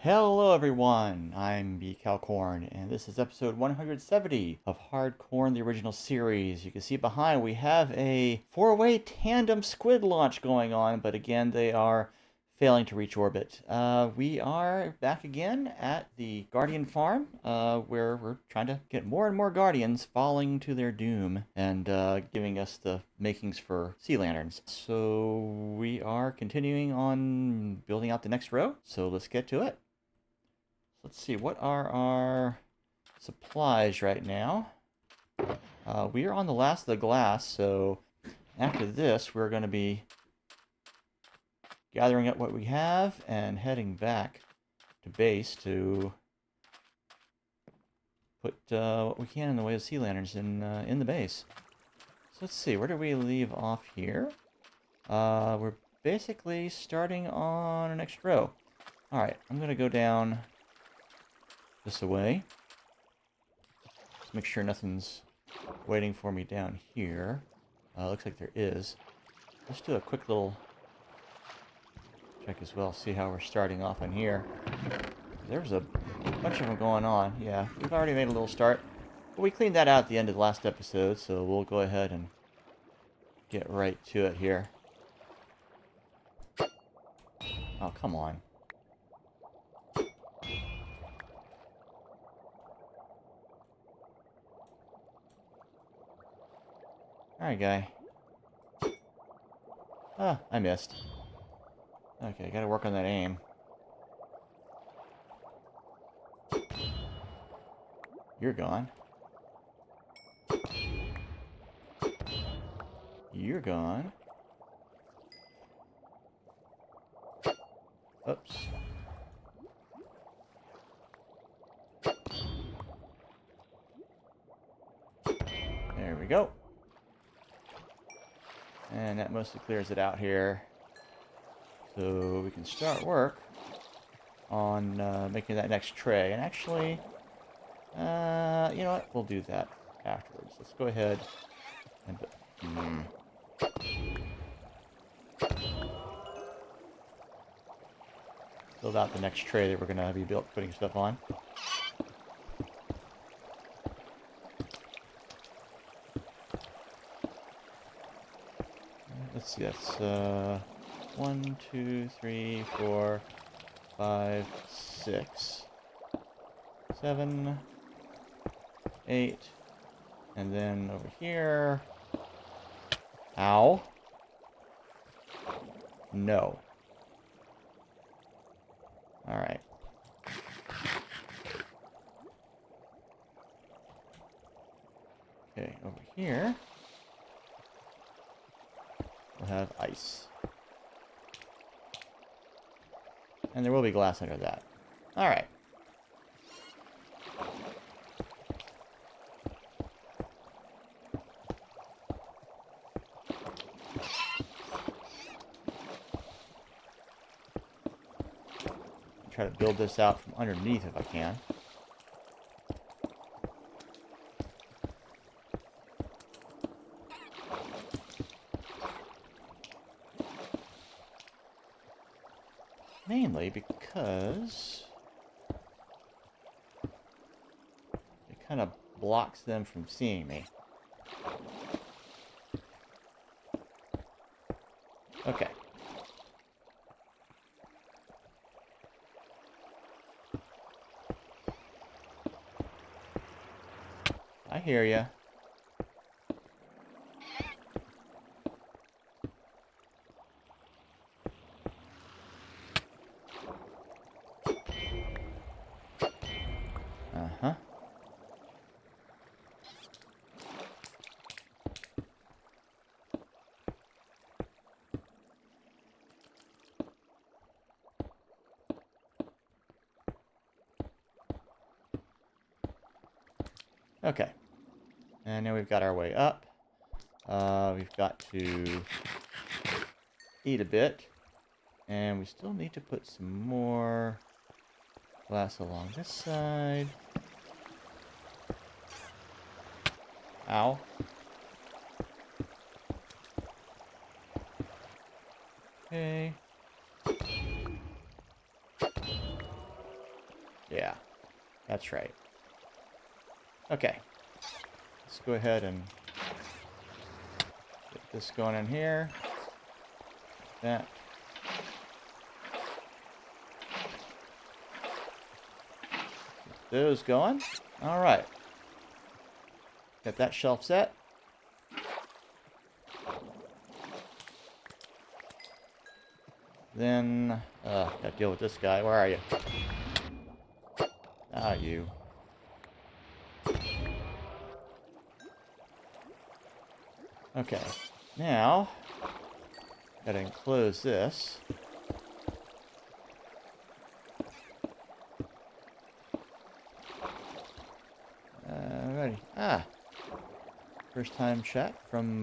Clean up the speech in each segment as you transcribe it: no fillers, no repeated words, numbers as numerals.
Hello everyone, I'm BCowcorn, and this is episode 170 of HardCorn, the original series. You can see behind we have a four-way tandem squid launch going on, but again they are failing to reach orbit. We are back again at the Guardian farm, where we're trying to get more and more Guardians falling to their doom and giving us the makings for sea lanterns. So we are continuing on building out the next row, so let's get to it. Let's see, what are our supplies right now? We are on the last of the glass, so after this we're going to be gathering up what we have and heading back to base to put what we can in the way of sea lanterns in the base. So let's see, where do we leave off here? We're basically starting on our next row. Alright, I'm going to go down this away. Just make sure nothing's waiting for me down here. Looks like there is. Let's do a quick little check as well, see how we're starting off on here. There's a bunch of them going on. Yeah, we've already made a little start. But we cleaned that out at the end of the last episode, so we'll go ahead and get right to it here. Oh, come on. Alright, guy. Ah, I missed. Okay, gotta work on that aim. You're gone. You're gone. Oops. There we go. And that mostly clears it out here. So we can start work on making that next tray. And actually, you know what? We'll do that afterwards. Let's go ahead and build out the next tray that we're going to be putting stuff on. Let's see, that's 1, 2, 3, 4, 5, 6, 7, 8, and then over here. Ow. No. Alright. Okay, over here we'll have ice. And there will be glass under that. Alright. Try to build this out from underneath if I can. Mainly because it kind of blocks them from seeing me. Okay. I hear ya. Uh-huh. Okay. And now we've got our way up. We've got to eat a bit. And we still need to put some more glass along this side. Ow. Okay. Yeah, that's right. Okay. Let's go ahead and get this going in here. That. Get those going. All right. Got that shelf set. Then, gotta deal with this guy. Where are you? Ah, you. Okay. Now, gotta enclose this. Alrighty. Ah. First time chat from,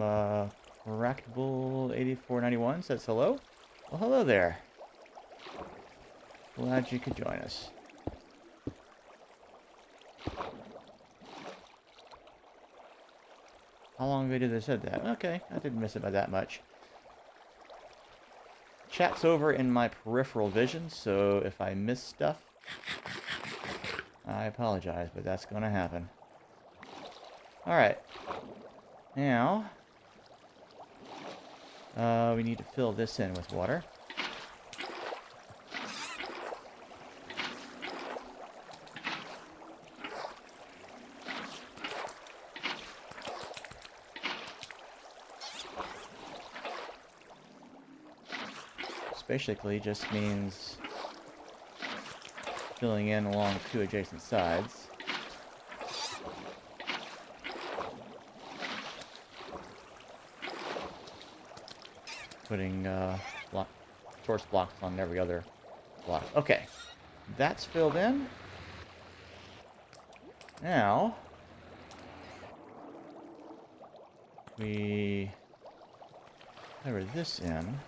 Ractable8491 says hello. Well, hello there. Glad you could join us. How long ago did they said that? Okay, I didn't miss it by that much. Chat's over in my peripheral vision, so if I miss stuff, I apologize, but that's going to happen. Alright. Now, we need to fill this in with water. Basically just means filling in along two adjacent sides. Putting source blocks on every other block. Okay, that's filled in. Now, we cover this in.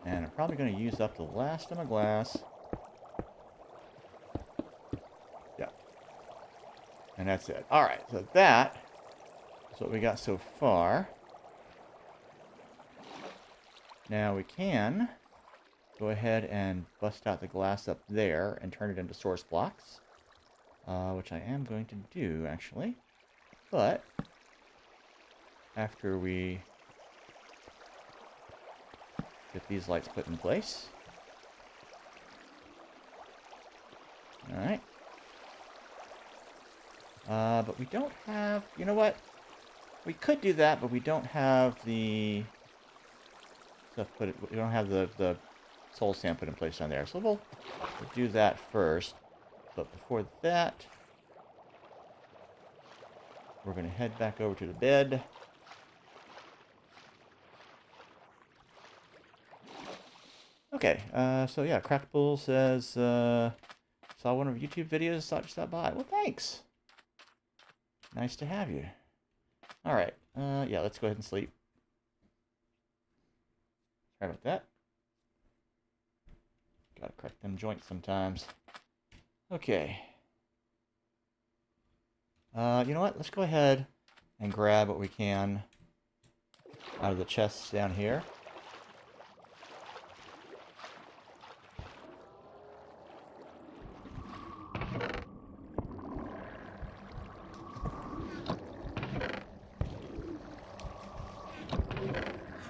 And I'm probably going to use up the last of my glass. Yeah. And that's it. Alright, so that is what we got so far. Now we can go ahead and bust out the glass up there and turn it into source blocks. Which I am going to do, actually. But after we get these lights put in place. Alright. But we don't have... You know what? We could do that, but we don't have the stuff put... We don't have the soul sand put in place on there. So we'll do that first. But before that, we're going to head back over to the bed. Okay, so yeah, Crackable says, saw one of your YouTube videos, thought you stopped by. Well, thanks. Nice to have you. Alright, yeah, let's go ahead and sleep. Sorry about that. Gotta crack them joints sometimes. Okay. You know what? Let's go ahead and grab what we can out of the chests down here.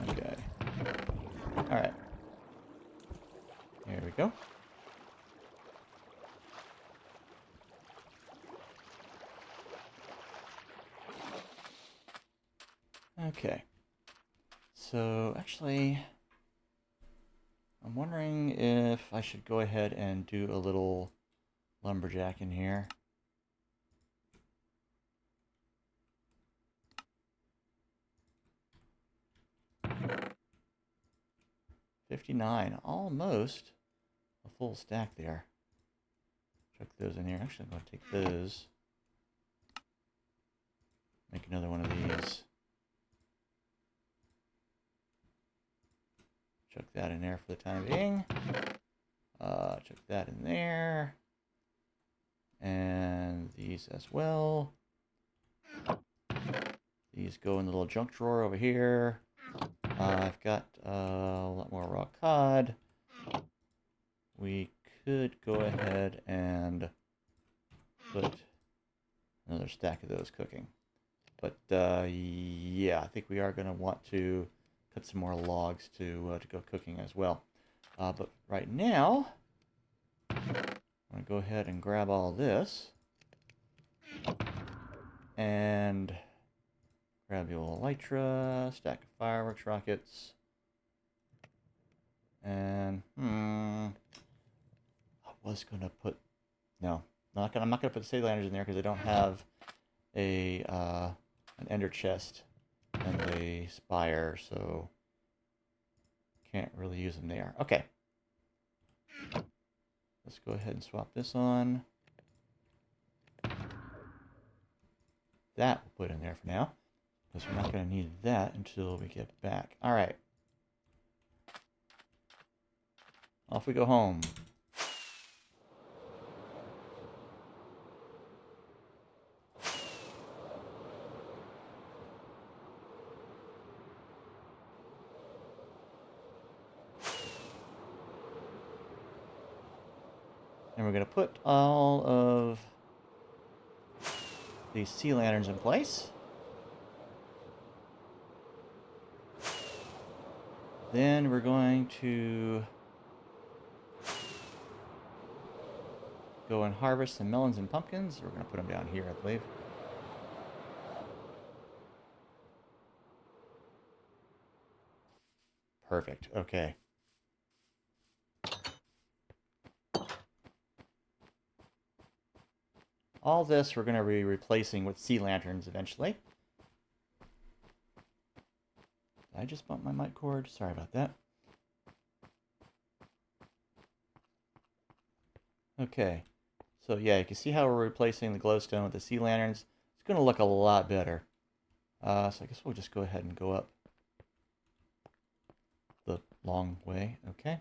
Okay. Alright. Here we go. Okay. So, actually, I'm wondering if I should go ahead and do a little lumberjack in here. $59, almost a full stack there. Chuck those in here. Actually, I'm going to take those. Make another one of these. Chuck that in there for the time being. Chuck that in there. And these as well. These go in the little junk drawer over here. I've got a lot more raw cod. We could go ahead and put another stack of those cooking. But yeah, I think we are going to want to cut some more logs to go cooking as well. But right now, I'm going to go ahead and grab all this. And grab the old elytra, stack of fireworks rockets. And, I was going to put, no, I'm not going to put the city lanterns in there because I don't have an ender chest and a spire, so can't really use them there. Okay. Let's go ahead and swap this on. That we'll put in there for now, because we're not going to need that until we get back. All right. Off we go home. And we're going to put all of these sea lanterns in place. Then we're going to go and harvest some melons and pumpkins. We're going to put them down here, I believe. Perfect. Okay. All this we're going to be replacing with sea lanterns eventually. Did I just bump my mic cord? Sorry about that. Okay. So yeah, you can see how we're replacing the glowstone with the sea lanterns. It's going to look a lot better. So I guess we'll just go ahead and go up the long way. Okay.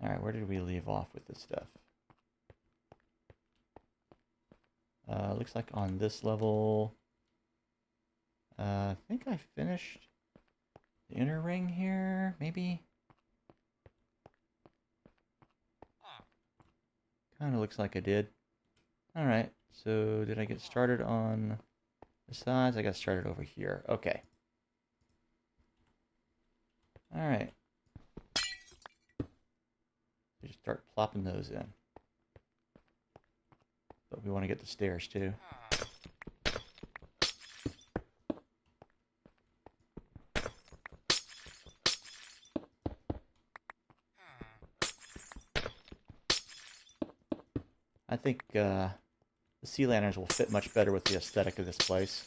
All right, where did we leave off with this stuff? Looks like on this level, I think I finished the inner ring here, maybe? Kind of looks like I did. All right, so did I get started on the sides? I got started over here. Okay. All right. Just start plopping those in. But we want to get the stairs too. I think the sea lanterns will fit much better with the aesthetic of this place.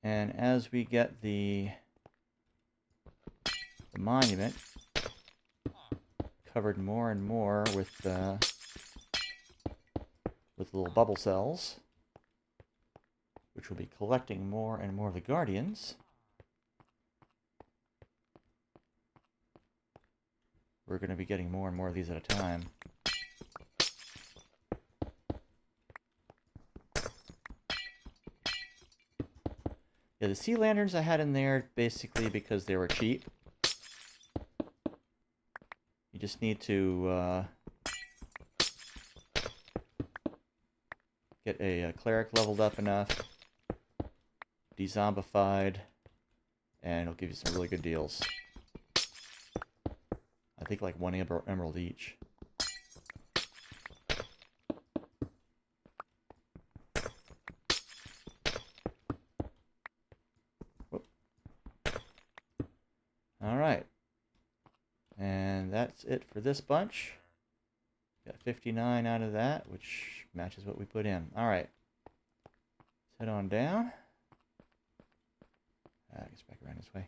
And as we get the monument covered more and more with little bubble cells, which will be collecting more and more of the guardians, we're going to be getting more and more of these at a time. Yeah, the sea lanterns I had in there basically because they were cheap. You just need to get a cleric leveled up enough, de-zombified, and it'll give you some really good deals. I think like 1 emerald each. All right. And that's it for this bunch. Got 59 out of that, which matches what we put in. All right. Let's head on down. I guess back around this way.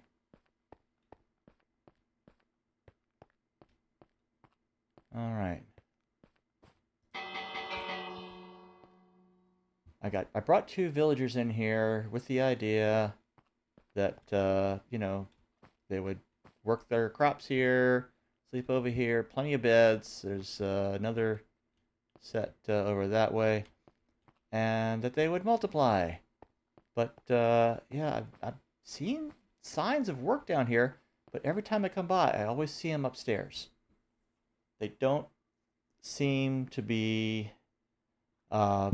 All right. I brought 2 villagers in here with the idea that you know, they would work their crops here, sleep over here, plenty of beds. There's another set over that way, and that they would multiply. But yeah, I've seen signs of work down here, but every time I come by, I always see them upstairs. They don't seem to be, uh,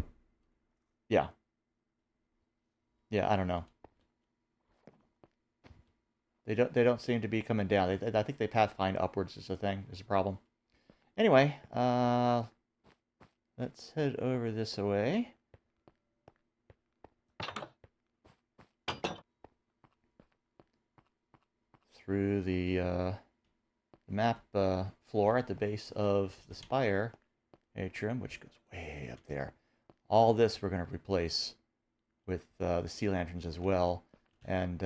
yeah, I don't know. They don't seem to be coming down. I think they pathfind upwards is the thing. Is a problem. Anyway, let's head over this way. Through the map floor at the base of the spire atrium, which goes way up there. All this we're going to replace with the sea lanterns as well. And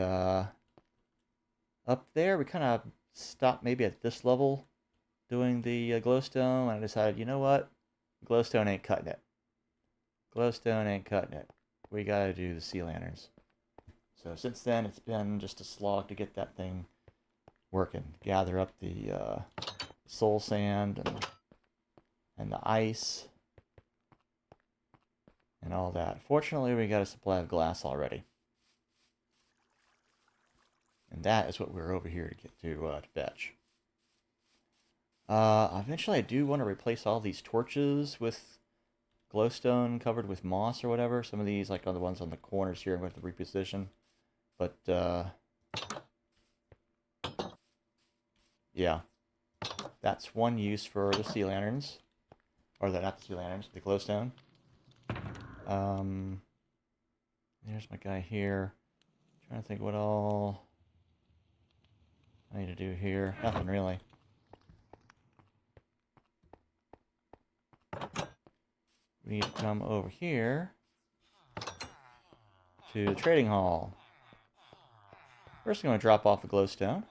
up there, we kind of stopped maybe at this level doing the glowstone. And I decided, you know what? Glowstone ain't cutting it. Glowstone ain't cutting it. We got to do the sea lanterns. So since then, it's been just a slog to get that thing working. Gather up the soul sand and the ice and all that. Fortunately, we got a supply of glass already. And that is what we're over here to get to fetch. Eventually, I do want to replace all these torches with glowstone covered with moss or whatever. Some of these, like on the ones on the corners here, I'm going to reposition. But, yeah. That's one use for the sea lanterns. Or not the sea lanterns, the glowstone. There's my guy here. Trying to think what all I need to do here. Nothing really. We need to come over here to the trading hall. First, I'm going to drop off the glowstone.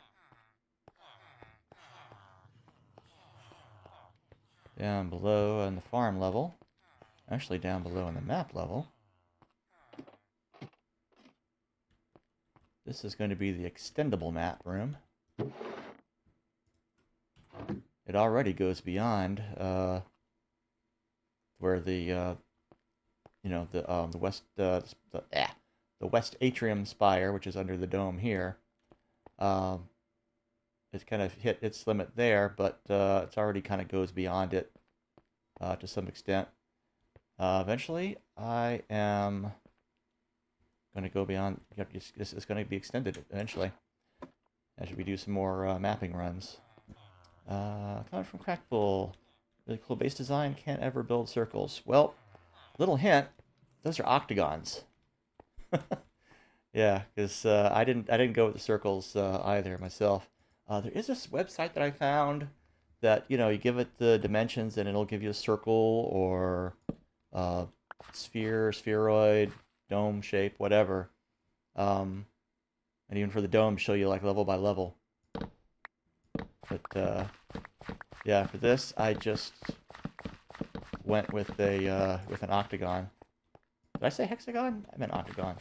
Down below on the farm level. Actually, down below on the map level. This is going to be the extendable map room. It already goes beyond where the west atrium spire, which is under the dome here. It's kind of hit its limit there, but it's already kind of goes beyond it to some extent. Eventually, I am going to go beyond. This is going to be extended eventually as we do some more mapping runs. Coming from Crackbull, really cool base design. Can't ever build circles. Well, little hint: those are octagons. Yeah, because I didn't go with the circles either myself. There is this website that I found that, you give it the dimensions and it'll give you a circle or sphere, spheroid, dome shape, whatever. And even for the dome, show you like level by level. But yeah, for this, I just went with an octagon. Did I say hexagon? I meant octagon.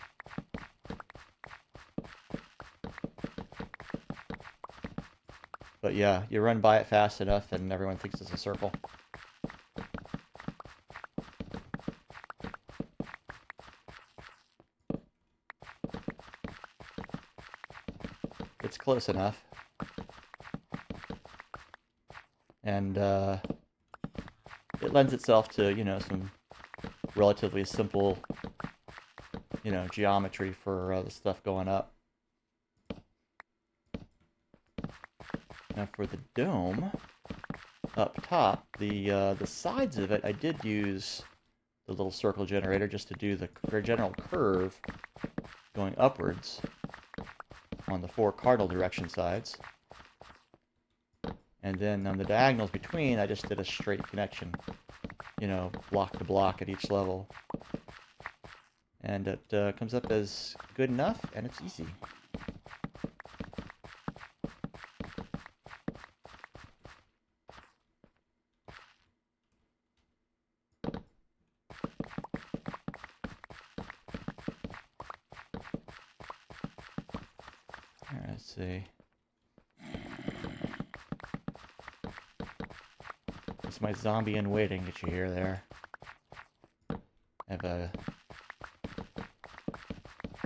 But yeah, you run by it fast enough and everyone thinks it's a circle. It's close enough. And it lends itself to, some relatively simple, geometry for the stuff going up. Now for the dome, up top, the sides of it, I did use the little circle generator just to do the general curve going upwards on the 4 cardinal direction sides. And then on the diagonals between, I just did a straight connection, you know, block to block at each level. And it comes up as good enough, and it's easy. Alright, let's see. It's my zombie in waiting that you hear there. I have a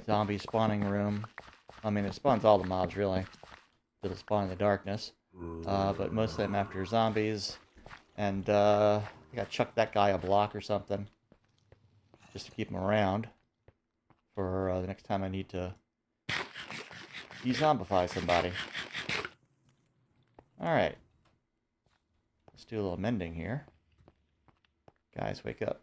zombie spawning room. I mean, it spawns all the mobs, really. It'll spawn in the darkness. But mostly I'm after zombies. And I gotta chuck that guy a block or something. Just to keep him around. For the next time I need to de-zombify somebody. Alright. Let's do a little mending here. Guys, wake up.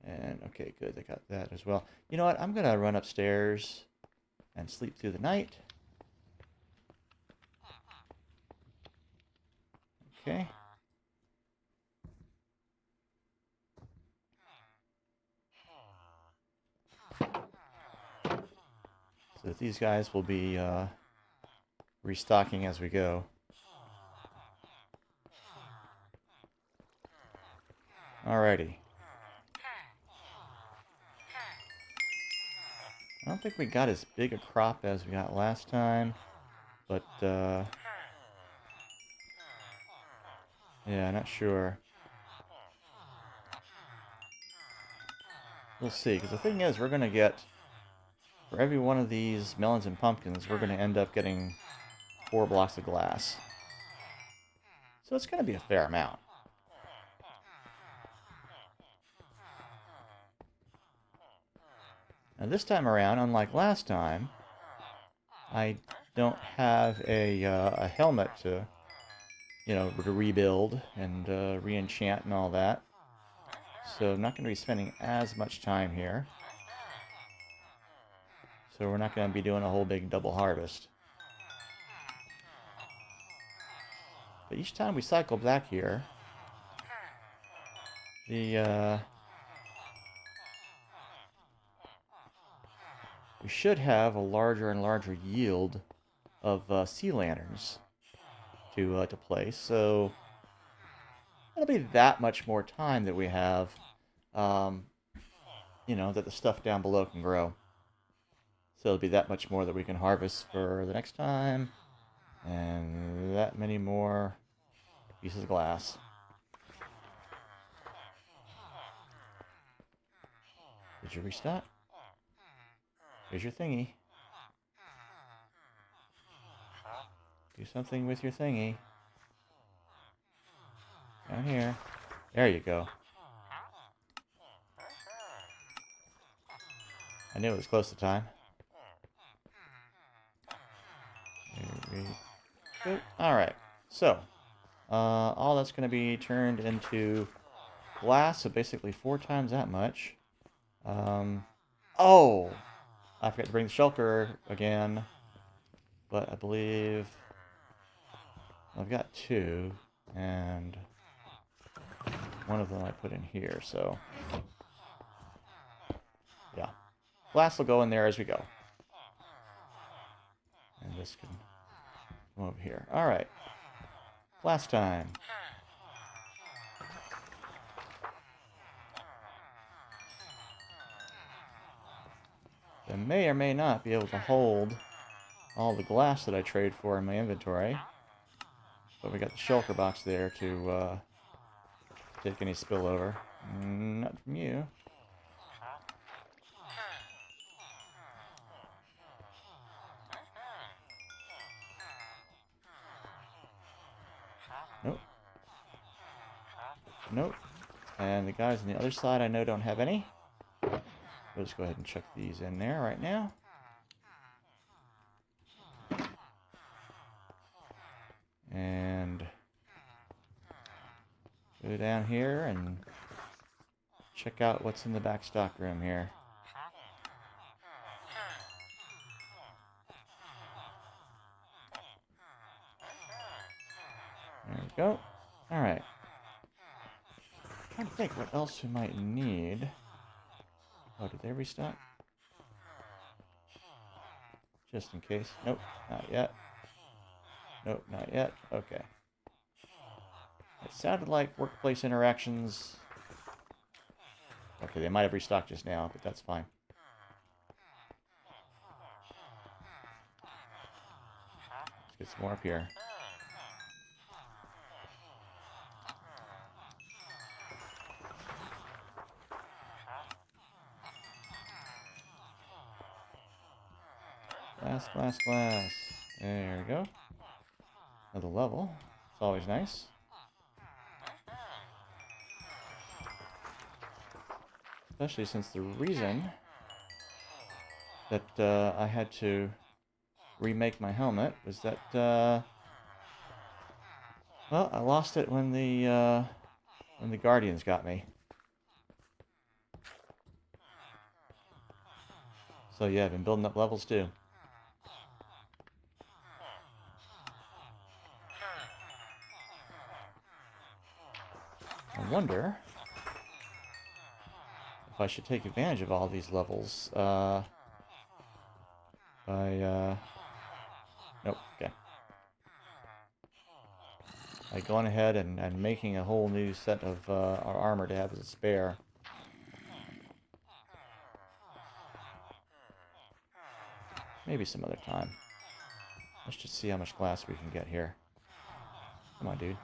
And, okay, good, I got that as well. You know what, I'm gonna run upstairs and sleep through the night. Okay. So that these guys will be restocking as we go. Alrighty. I don't think we got as big a crop as we got last time, but yeah, not sure. We'll see, because the thing is, we're going to get, for every one of these melons and pumpkins, we're going to end up getting 4 blocks of glass. So it's going to be a fair amount. Now this time around, unlike last time, I don't have a helmet to, you know, to rebuild and re-enchant and all that. So I'm not going to be spending as much time here. So we're not going to be doing a whole big double harvest. But each time we cycle back here, we should have a larger and larger yield of sea lanterns to place. So it'll be that much more time that we have, you know, that the stuff down below can grow. So it'll be that much more that we can harvest for the next time, and that many more pieces of glass. Did you restock? Here's your thingy. Do something with your thingy. Down here. There you go. I knew it was close to time. There we go. Alright, so all that's going to be turned into glass, so basically 4 times that much. Oh! I forgot to bring the shulker again, but I believe I've got 2, and one of them I put in here, so yeah. Glass will go in there as we go. And this can come over here. Alright. Last time. I may or may not be able to hold all the glass that I trade for in my inventory. But we got the shulker box there to take any spillover. Not from you. Nope. Nope. And the guys on the other side I know don't have any. We'll just go ahead and chuck these in there right now. And go down here and check out what's in the back stock room here. There we go. Alright. Trying to think what else we might need. Oh, did they restock? Just in case. Nope, not yet. Nope, not yet. Okay. It sounded like workplace interactions. Okay, they might have restocked just now, but that's fine. Let's get some more up here. Glass, glass, glass. There we go. Another level. It's always nice. Especially since the reason that I had to remake my helmet was that, well, I lost it when the Guardians got me. So yeah, I've been building up levels too. I wonder if I should take advantage of all these levels by nope, okay. By going ahead and making a whole new set of our armor to have as a spare. Maybe some other time. Let's just see how much glass we can get here. Come on, dude.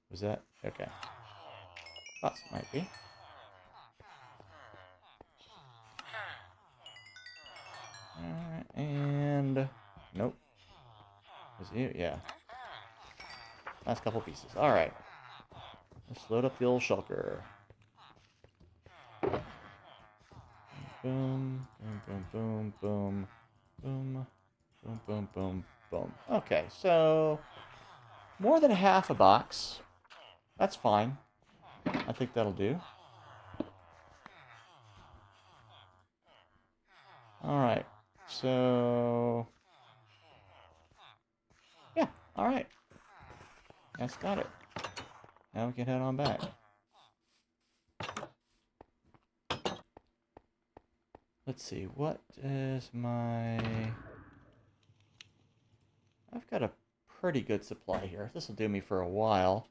Was that? Okay. Thoughts might be. Alright, and... Nope. Was it? Yeah. Last couple pieces. Alright. Let's load up the old shulker. Boom, boom, boom, boom, boom, boom, boom, boom, boom, boom. Okay, so... more than half a box. That's fine. I think that'll do. Alright, so... yeah, alright. That's got it. Now we can head on back. Let's see, what is my... I've got a pretty good supply here. This will do me for a while.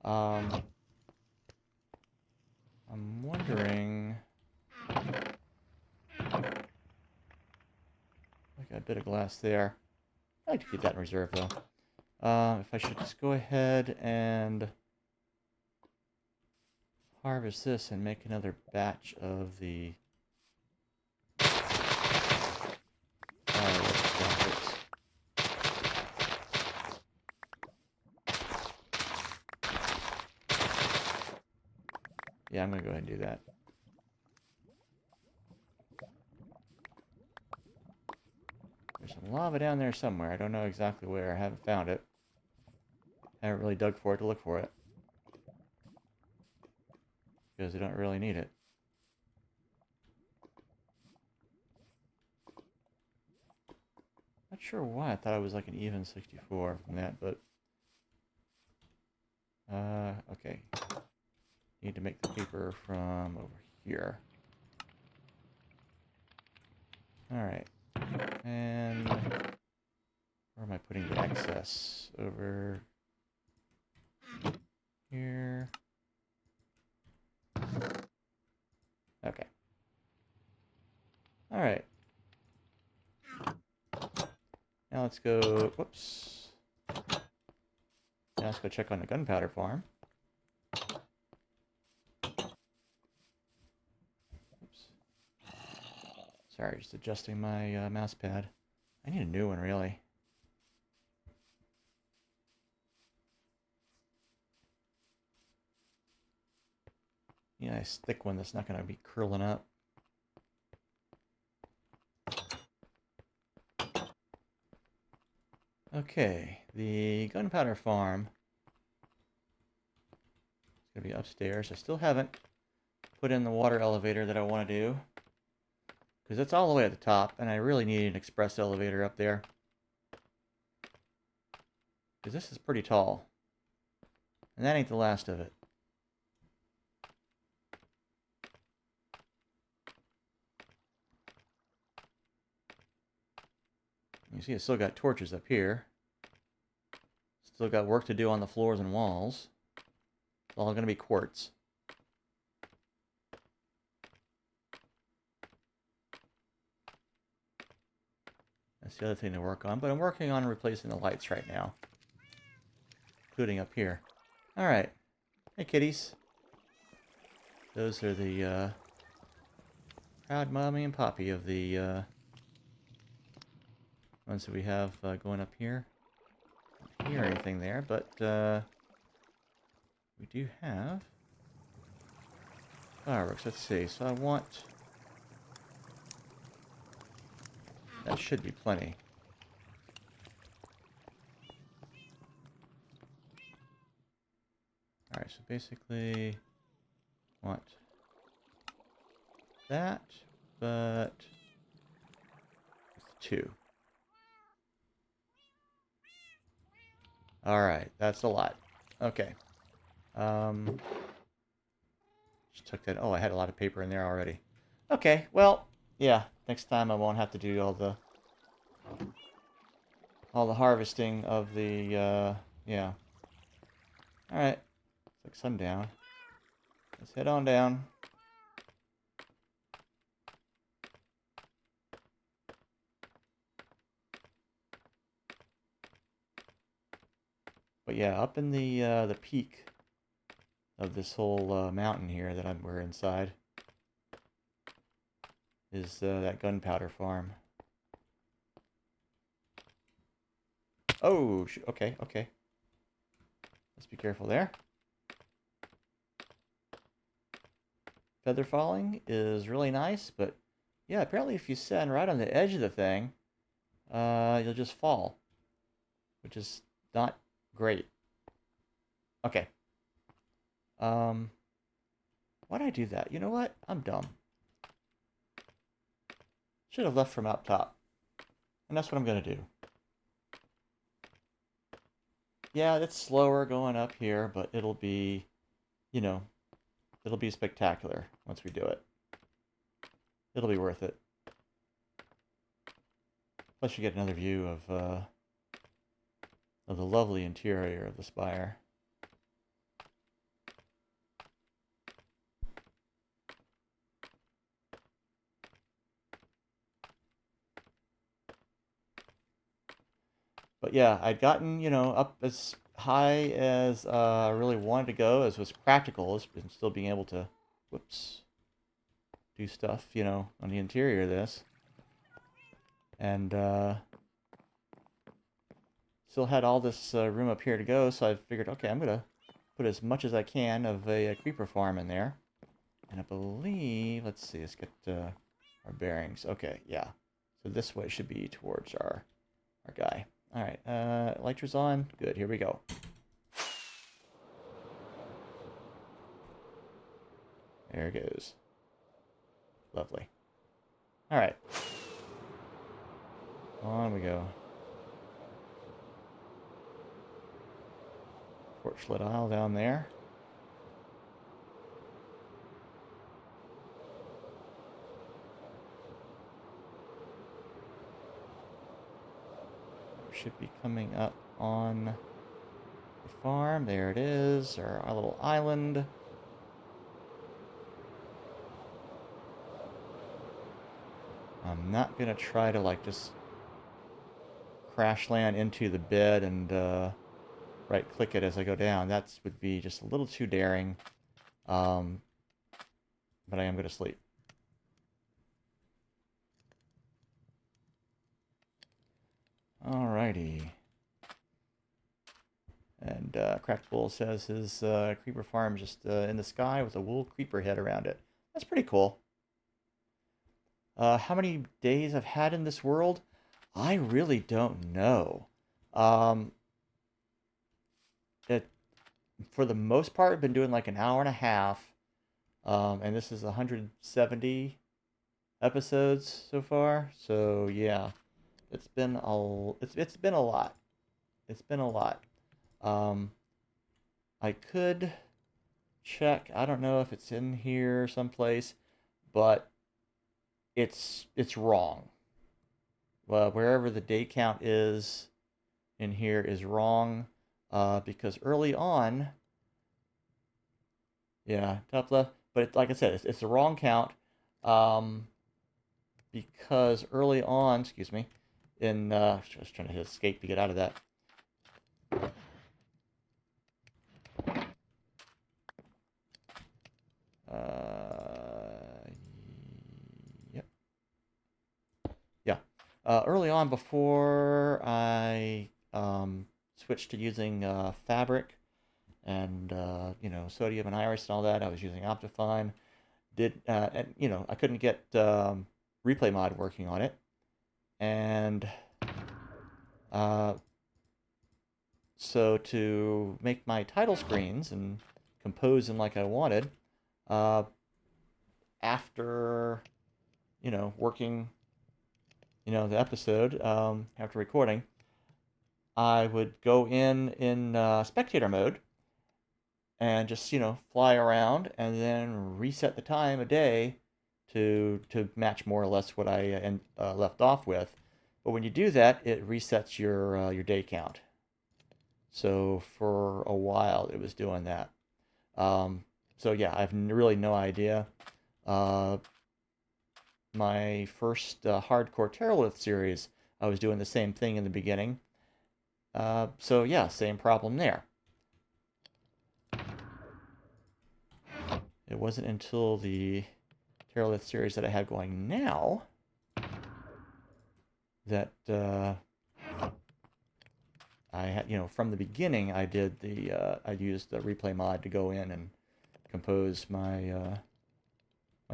I'm wondering... I got a bit of glass there. I like to keep that in reserve, though. If I should just go ahead and harvest this and make another batch of the fireworks. Yeah, I'm going to go ahead and do that. There's some lava down there somewhere. I don't know exactly where. I haven't found it. I haven't really dug for it to look for it. Because I don't really need it. Not sure why. I thought it was like an even 64 from that, but... okay. Need to make the paper from over here. Alright. And... where am I putting the excess? Over... here. Okay. Alright. Now let's go... whoops. Now let's go check on the gunpowder farm. Oops. Sorry, just adjusting my mouse pad. I need a new one, really. Yeah, a nice thick one that's not going to be curling up. Okay, the gunpowder farm going to be upstairs. I still haven't put in the water elevator that I want to do, because it's all the way at the top, and I really need an express elevator up there. Because this is pretty tall. And that ain't the last of it. You see, I still got torches up here. Still got work to do on the floors and walls. It's all going to be quartz. That's the other thing to work on. But I'm working on replacing the lights right now. Including up here. Alright. Hey, kitties. Those are the proud mommy and poppy of the ones that we have going up here. Don't hear anything there, but we do have fireworks. Let's see. So I want... That should be plenty. Alright, so basically want that, but two. Alright, that's a lot. Okay. Just took that. Oh, I had a lot of paper in there already. Okay, well, yeah. Next time I won't have to do all the harvesting of the yeah. Alright. It's like sundown. Let's head on down. But yeah, up in the peak of this whole mountain here that we're inside is that gunpowder farm. Oh, okay, okay. Let's be careful there. Feather falling is really nice, but yeah, apparently if you stand right on the edge of the thing, you'll just fall, which is not great. Okay. Why'd I do that? You know what? I'm dumb. Should have left from up top. And that's what I'm going to do. Yeah, it's slower going up here, but it'll be, you know, it'll be spectacular once we do it. It'll be worth it. Plus you get another view of the lovely interior of the spire. But yeah, I'd gotten, you know, up as high as I really wanted to go, as was practical, as still being able to, whoops, do stuff, you know, on the interior of this. And still had all this room up here to go, so I figured, okay, I'm going to put as much as I can of a creeper farm in there. And I believe, let's see, let's get our bearings. Okay, yeah. So this way should be towards our guy. All right, lighter's on. Good, here we go. There it goes. Lovely. All right. On we go. Torchlit aisle down there. Should be coming up on the farm. There it is, or our little island. I'm not gonna try to like just crash land into the bed and right click it as I go down. That would be just a little too daring. But I am gonna sleep. Alrighty. And Cracked Bull says his creeper farm just in the sky with a wool creeper head around it. That's pretty cool. How many days I've had in this world? I really don't know. It for the most part, I've been doing like an hour and a half, and this is 170 episodes so far. So yeah, it's been a lot. It's been a lot. Um, I could check. I don't know if it's in here someplace, but it's wrong. Well, wherever the day count is in here is wrong, because early on, yeah, top left. But like I said, it's the wrong count, um, because early on, excuse me, in I was trying to hit escape to get out of that. Uh, yep, yeah. Early on, before I switched to using fabric and sodium and iris and all that, I was using Optifine. And I couldn't get replay mod working on it, and uh, so to make my title screens and compose them like I wanted, uh, after working the episode, after recording, I would go in spectator mode and just fly around and then reset the time a day to match more or less what I left off with. But when you do that, it resets your day count. So for a while, it was doing that. So yeah, I have really no idea. My first hardcore Terralith series, I was doing the same thing in the beginning. So yeah, same problem there. It wasn't until the Terralith series that I have going now that I had, from the beginning, I used the replay mod to go in and compose my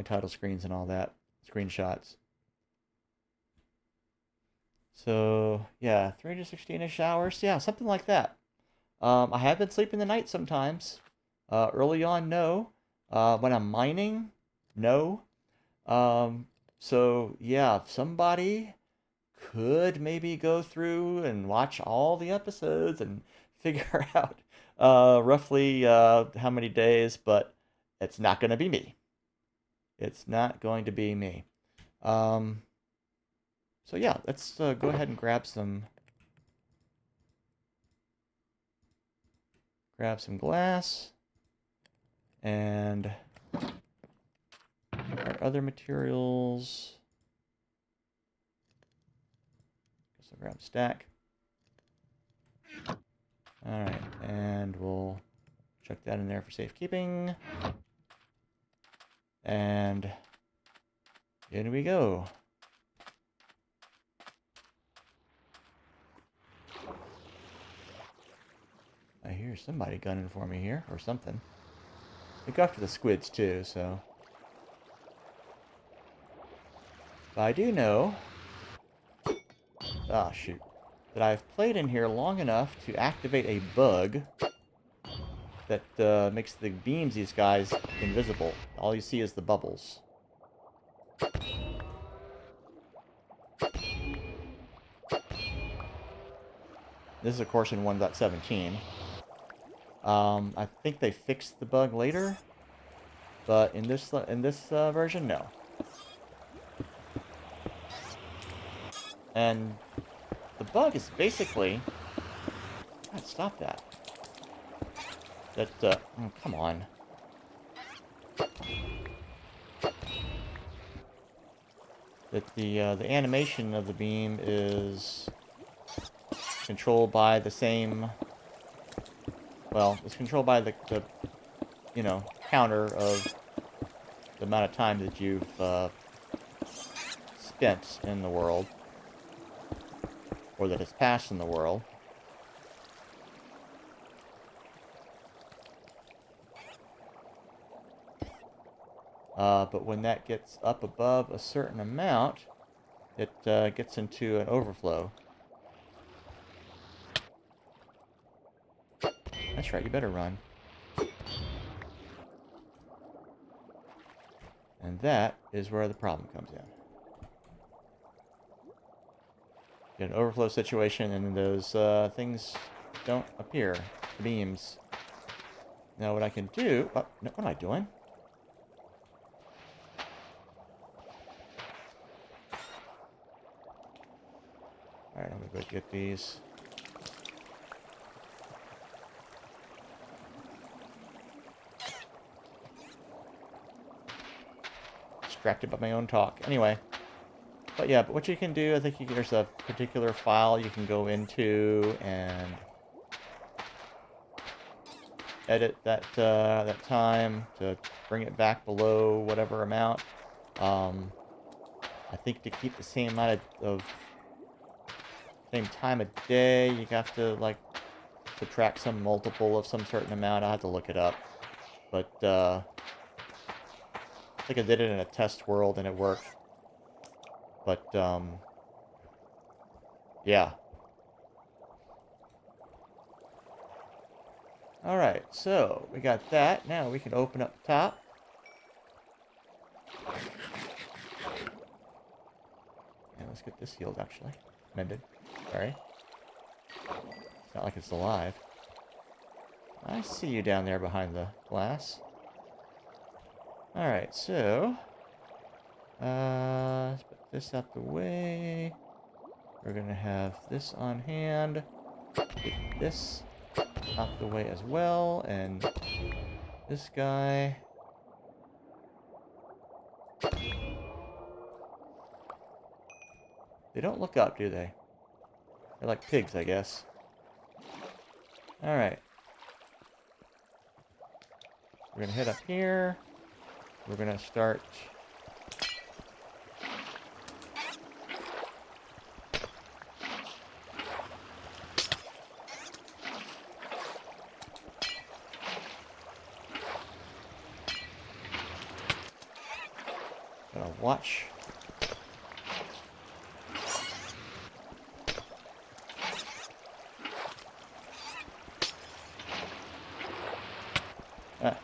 title screens and all that, screenshots. So yeah, 316-ish hours, yeah, something like that. I have been sleeping the night sometimes. Early on, no. When I'm mining, no. Um, so yeah, if somebody could maybe go through and watch all the episodes and figure out roughly how many days, but it's not going to be me. It's not going to be me. Um, so yeah, let's go ahead and grab some glass and our other materials. Guess I'll grab a stack. Alright, and we'll chuck that in there for safekeeping. And in we go. I hear somebody gunning for me here, or something. They go after the squids too, so. But I do know, ah shoot, that I've played in here long enough to activate a bug that makes the beams these guys invisible. All you see is the bubbles. This is of course in 1.17. I think they fixed the bug later, but in this version, no. And the bug is basically, God, stop that. Oh, come on. That the animation of the beam is controlled by the same. Well, it's controlled by the counter of the amount of time that you've spent in the world, or that has passed in the world. But when that gets up above a certain amount, it gets into an overflow. That's right, you better run. And that is where the problem comes in. Get an overflow situation and those things don't appear. The beams. Now what I can do... Oh, no, what am I doing? Alright, I'm going to go get these. Distracted by my own talk. Anyway. But yeah, but what you can do, I think there's a particular file you can go into and edit that that time to bring it back below whatever amount. I think to keep the same amount of same time of day, you have to like subtract some multiple of some certain amount. I'll have to look it up. But I think I did it in a test world and it worked. But yeah. Alright, so we got that. Now we can open up the top. And let's get this healed, actually. Mended. Sorry. It's not like it's alive. I see you down there behind the glass. Alright, so... let's put this out the way. We're gonna have this on hand. Get this out the way as well, and this guy. They don't look up, do they? They're like pigs, I guess. Alright. We're gonna head up here. We're gonna start... Gonna watch. Ah.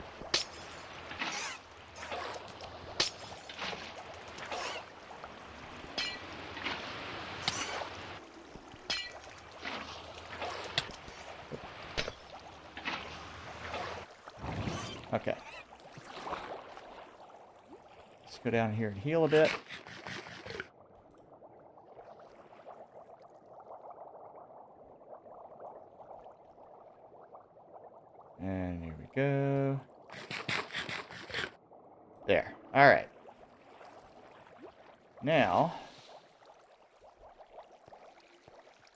Okay. Let's go down here and heal a bit. And here we go. There. Alright. Now,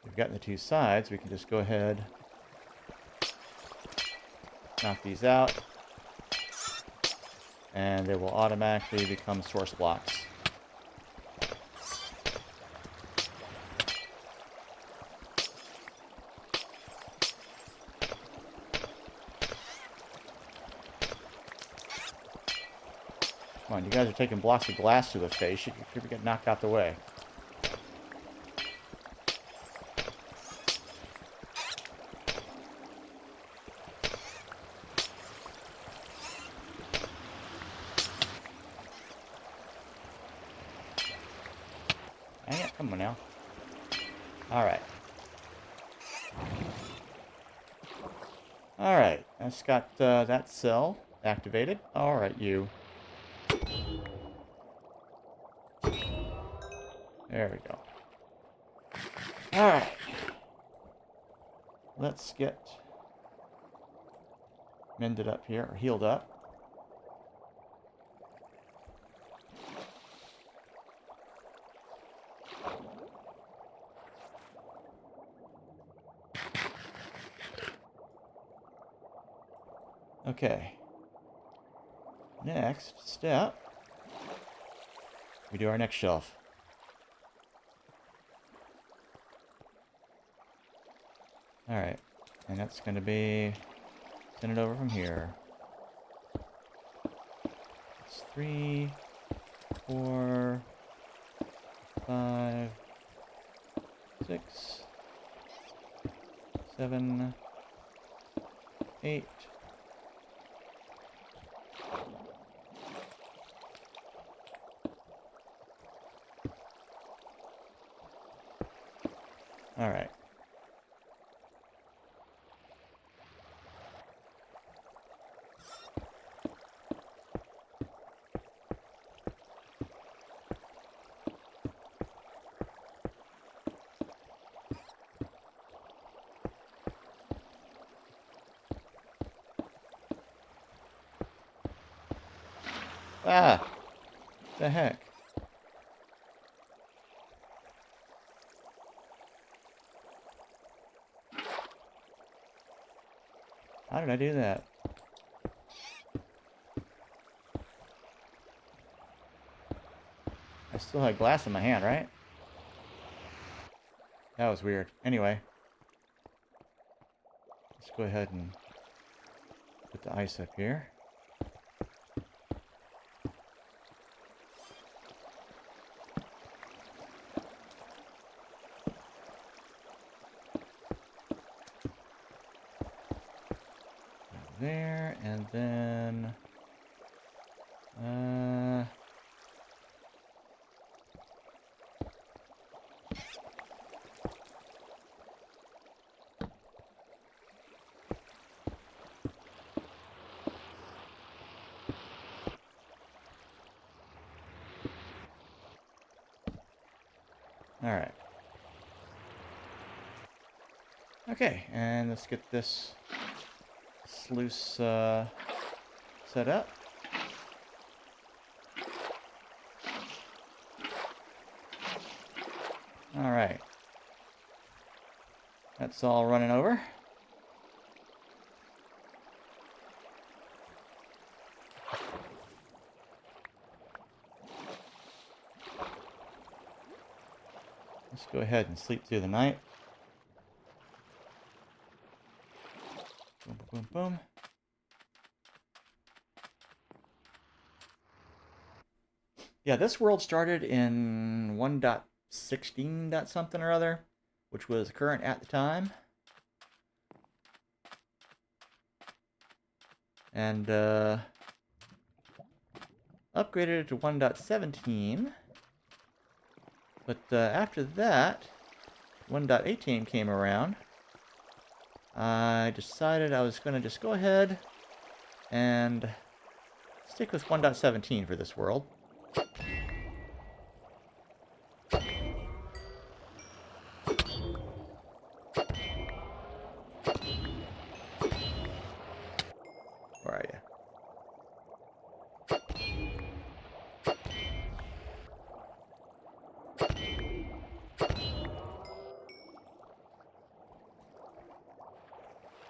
we've gotten the two sides. We can just go ahead, knock these out, and they will automatically become source blocks. Come on, you guys are taking blocks of glass to the face. You could get knocked out the way. Hang it, come on now. Alright. Alright, that's got that cell activated. Alright, you. There we go. Alright. Let's get mended up here, or healed up. Okay. Next step, we do our next shelf. Alright, and that's going to be, send it over from here. It's 3, 4, 5, 6, 7, 8, Alright. Ah! The heck? How did I do that? I still had glass in my hand, right? That was weird. Anyway. Let's go ahead and put the ice up here. There, and then... Alright. Okay, and let's get this sluice set up. Alright. That's all running over. Let's go ahead and sleep through the night. Boom, boom, boom. Yeah, this world started in 1.16 something or other, which was current at the time. And upgraded it to 1.17. But after that, 1.18 came around. I decided I was going to just go ahead and stick with 1.17 for this world. Where are you?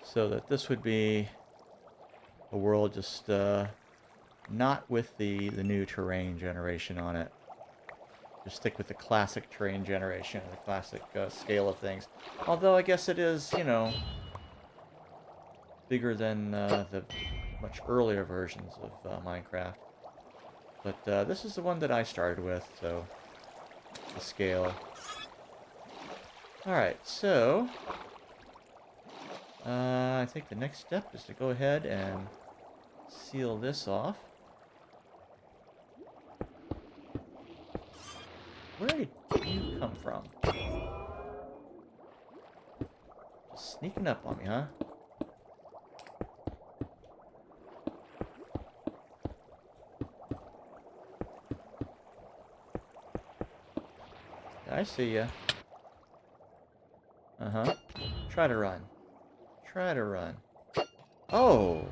So that this would be a world just not with the new terrain generation on it. Just stick with the classic terrain generation, the classic scale of things. Although I guess it is, you know, bigger than the much earlier versions of Minecraft. But this is the one that I started with, so the scale. Alright, so I think the next step is to go ahead and seal this off. Where did you come from? Just sneaking up on me, huh? I see ya. Uh-huh. Try to run. Try to run. Oh!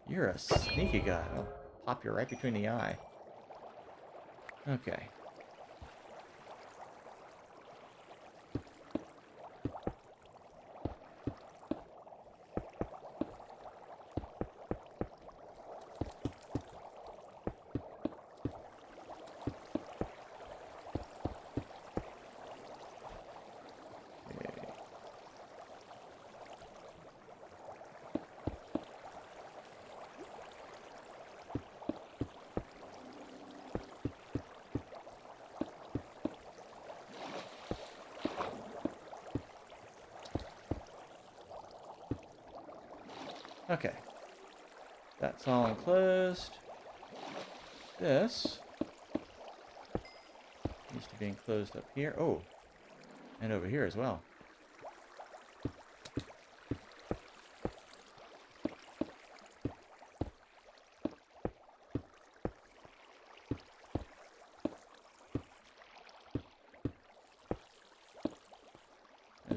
You're a sneaky guy. I'll pop you right between the eye. Okay. Okay. That's all enclosed. This needs to be enclosed up here. Oh, and over here as well.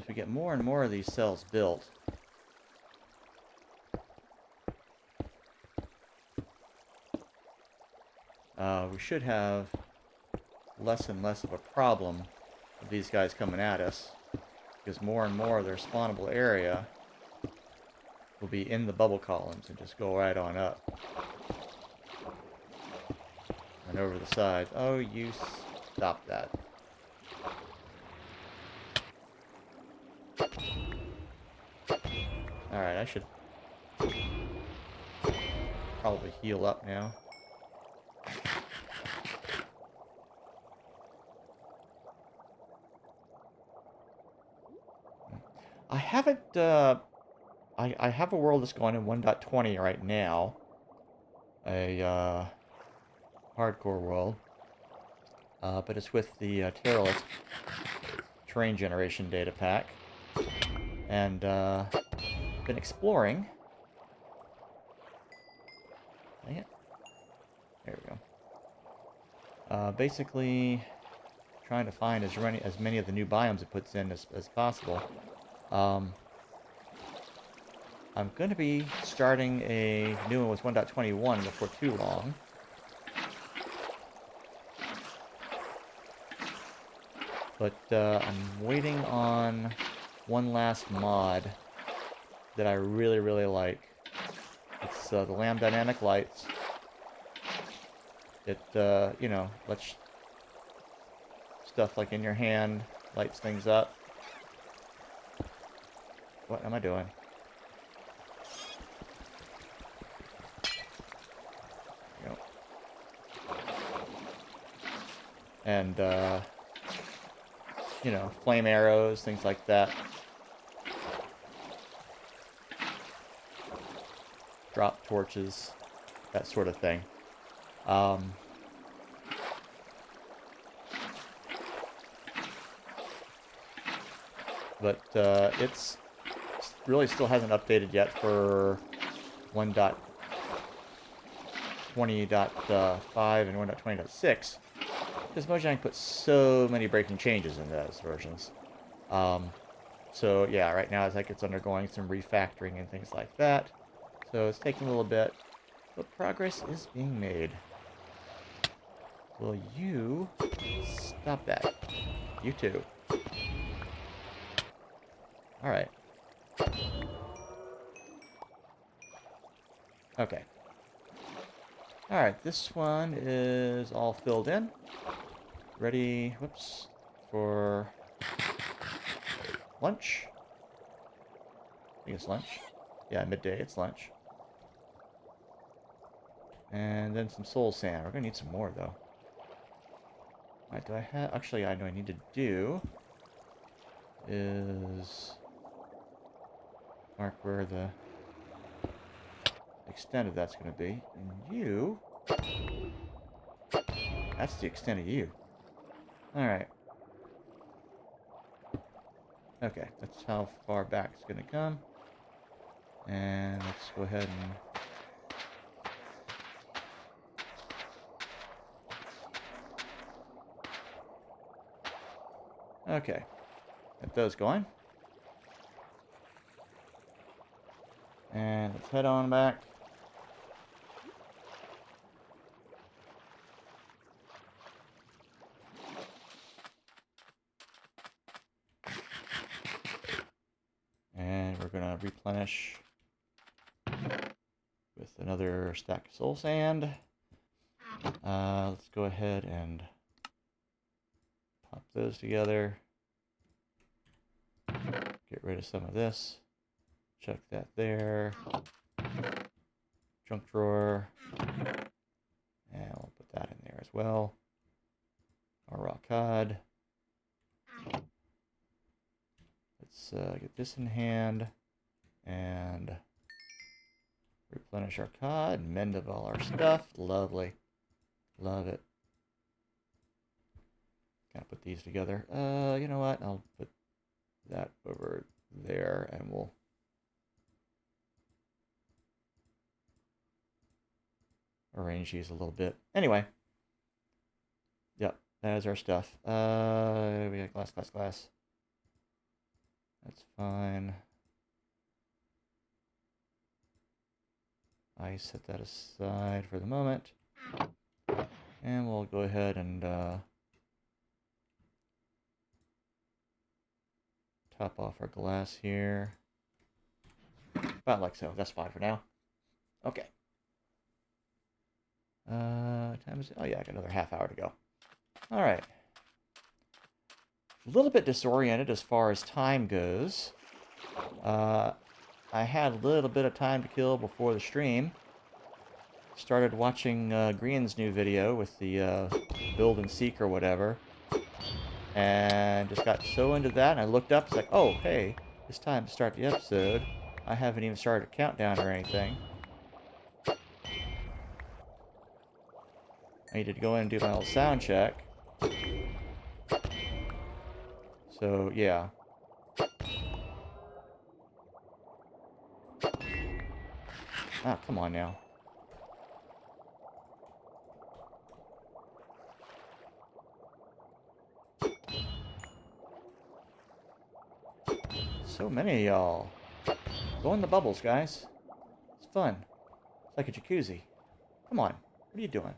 as we get more and more of these cells built, we should have less and less of a problem with these guys coming at us, because more and more of their spawnable area will be in the bubble columns and just go right on up. And over the sides. Oh, you stop that. Alright, I should probably heal up now. I haven't, I have a world that's going in 1.20 right now. A, hardcore world. But it's with the, Terralist terrain generation data pack. And, been exploring. Dang it. There we go. Basically, trying to find as many of the new biomes it puts in as possible. I'm going to be starting a new one with 1.21 before too long. But I'm waiting on one last mod that I really, really like. It's the Lamb Dynamic Lights. It, you know, lets stuff like in your hand, lights things up. What am I doing? Yep. And, you know, flame arrows, things like that. Drop torches, that sort of thing. But it's really still hasn't updated yet for 1.20.5 and 1.20.6 because Mojang put so many breaking changes in those versions. So yeah, right now it's like it's undergoing some refactoring and things like that. So it's taking a little bit, but progress is being made. Will you stop that? You too. Alright. Okay. Alright, this one is all filled in. Ready, whoops, for lunch. I think it's lunch. Yeah, midday, it's lunch. And then some soul sand. We're gonna need some more, though. Alright, do I have... Actually, I know I need to do is mark where the extent of that's going to be. And you... That's the extent of you. Alright. Okay, that's how far back it's going to come. And let's go ahead and... Okay. Got those going. And let's head on back. And we're going to replenish with another stack of soul sand. Let's go ahead and pop those together. Get rid of some of this. Chuck that there. Junk drawer. And we'll put that in there as well. Our raw cod. Let's get this in hand and replenish our cod and mend up all our stuff. Lovely. Love it. Gotta put these together. You know what? I'll put that over there and we'll arrange these a little bit. Anyway. Yep, that is our stuff. We got glass. That's fine. I set that aside for the moment. And we'll go ahead and top off our glass here. About like so. That's fine for now. Okay. Time is... Oh yeah, I got another half hour to go. All right. A little bit disoriented as far as time goes. I had a little bit of time to kill before the stream. Started watching Green's new video with the build and seek or whatever. And just got so into that, and I looked up, it's like, oh, hey, it's time to start the episode. I haven't even started a countdown or anything. I needed to go in and do my little sound check. So, yeah. Ah, come on now. So many of y'all. Go in the bubbles, guys. It's fun. It's like a jacuzzi. Come on. What are you doing?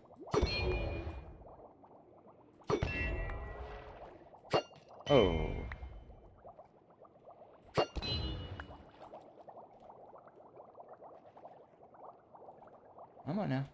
Oh. Come on now.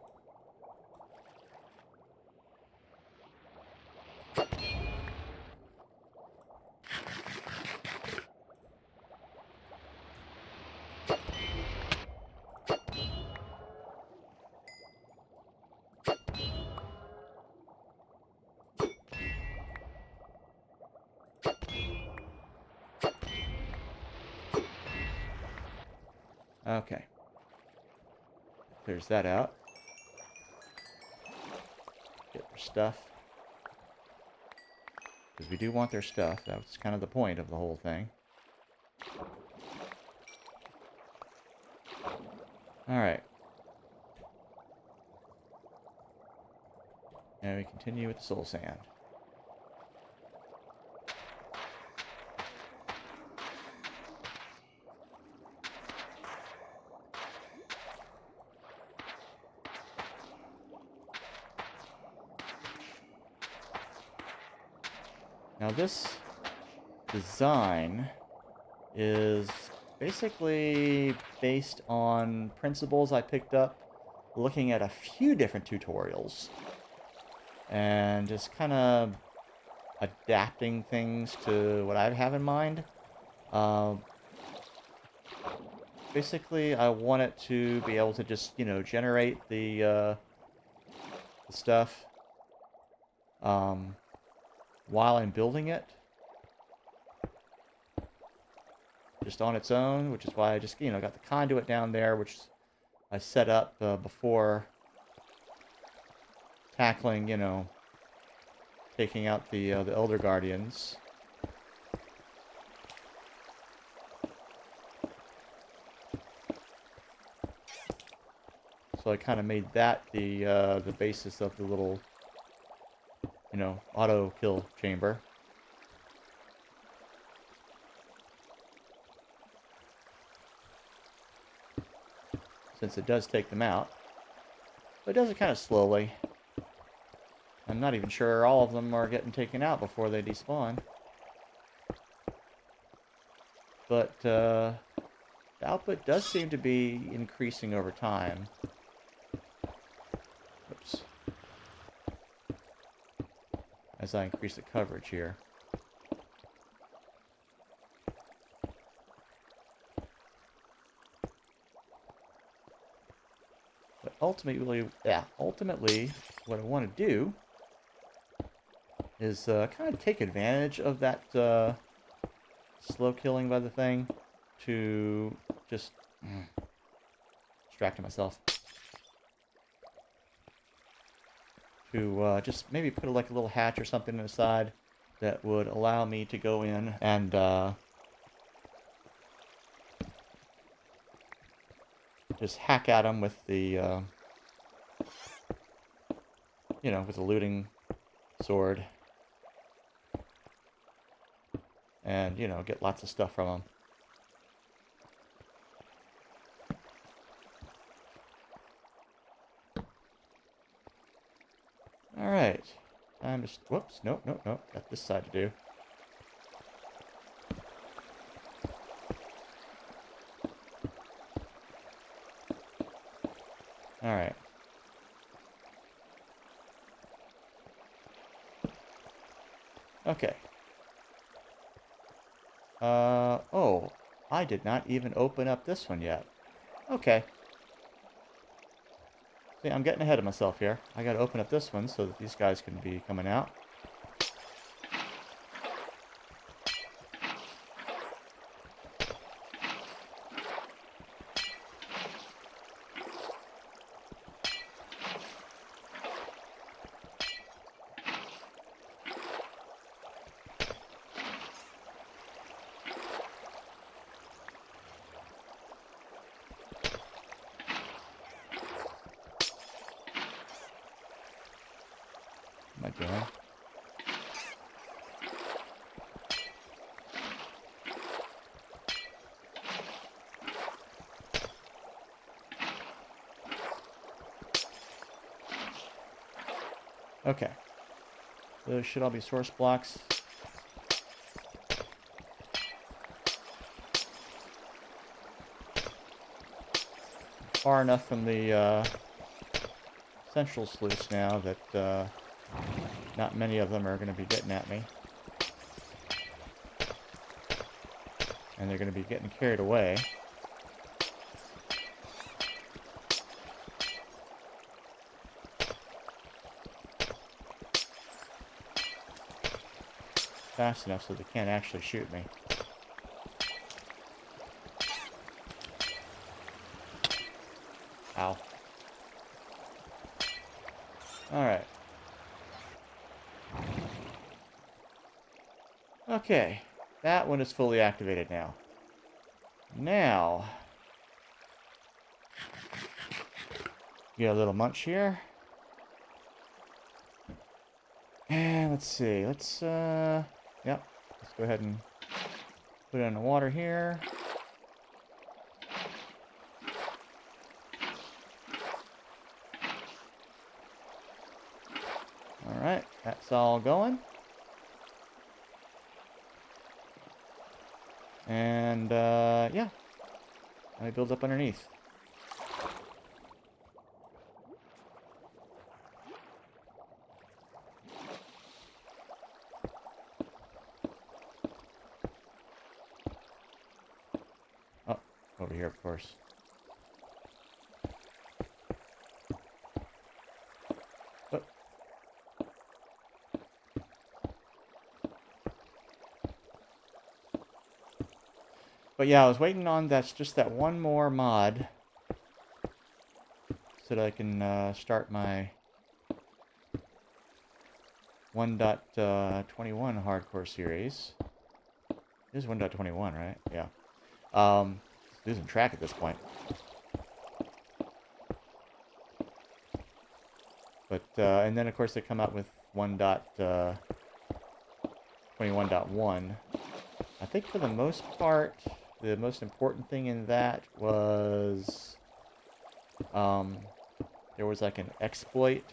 Okay. Clears that out. Get their stuff. Because we do want their stuff. That's kind of the point of the whole thing. Alright. And we continue with the soul sand. Now this design is basically based on principles I picked up looking at a few different tutorials and just kind of adapting things to what I have in mind. Basically, I want it to be able to just, you know, generate the stuff while I'm building it. Just on its own, which is why I just, you know, got the conduit down there, which I set up before tackling, you know, taking out the Elder Guardians. So I kind of made that the basis of the little, you know, auto kill chamber. Since it does take them out. But it does it kind of slowly. I'm not even sure all of them are getting taken out before they despawn. But the output does seem to be increasing over time. Oops. As I increase the coverage here. But ultimately, what I want to do is kind of take advantage of that slow killing by the thing to just distract myself. To just maybe put like a little hatch or something on the side that would allow me to go in and just hack at them with the, you know, with the looting sword. and, you know, get lots of stuff from them. Alright. Time to... Whoops. Nope, nope, nope. Got this side to do. Alright. Okay. Oh. I did not even open up this one yet. Okay. See, I'm getting ahead of myself here. I gotta open up this one so that these guys can be coming out. What am I doing? Okay. Those should all be source blocks. Far enough from the central sluice now that not many of them are going to be getting at me. And they're going to be getting carried away. Fast enough so they can't actually shoot me. Ow. Alright. Okay. That one is fully activated now. Now, get a little munch here. And let's see. Let's, yep. Let's go ahead and put it in the water here. Alright, that's all going. And, yeah. Let me build up underneath. Oh, over here, of course. Oh. But yeah, I was waiting on just that one more mod so that I can start my 1.21 hardcore series. It is 1.21, right? Yeah. Losing track at this point. But and then of course they come out with 1.21.1. I think for the most part, the most important thing in that was there was like an exploit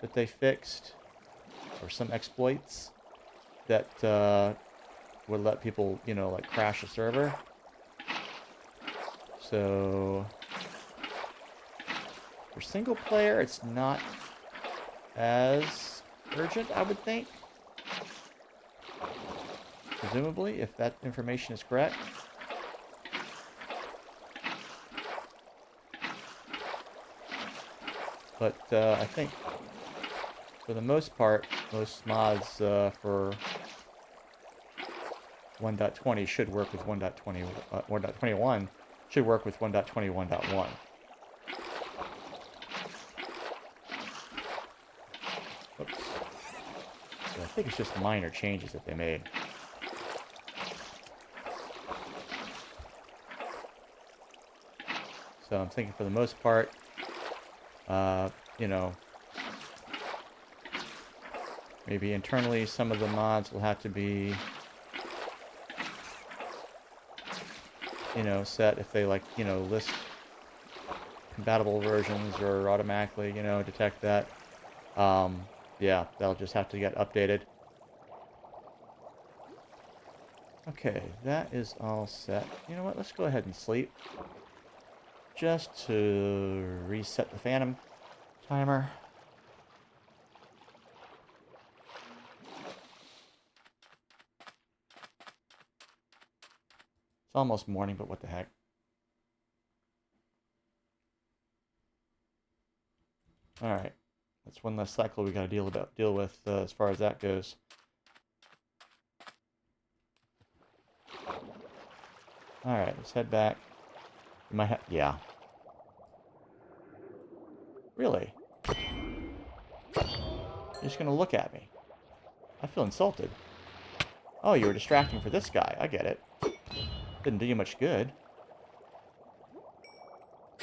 that they fixed, or some exploits that would let people, you know, like crash a server. So for single player, it's not as urgent, I would think. Presumably, if that information is correct. But I think, for the most part, most mods for 1.20 should work with 1.21 should work with 1.21.1. Oops. So I think it's just minor changes that they made. So I'm thinking for the most part, you know, maybe internally some of the mods will have to be set if they list compatible versions or automatically, detect that. Yeah, that'll just have to get updated. Okay, that is all set. You know what? Let's go ahead and sleep. Just to reset the Phantom timer. It's almost morning, but what the heck. Alright. That's one less cycle we gotta deal with as far as that goes. Alright, let's head back. We might have... Yeah. Really? You're just gonna look at me. I feel insulted. Oh, you were distracting for this guy. I get it. Didn't do you much good.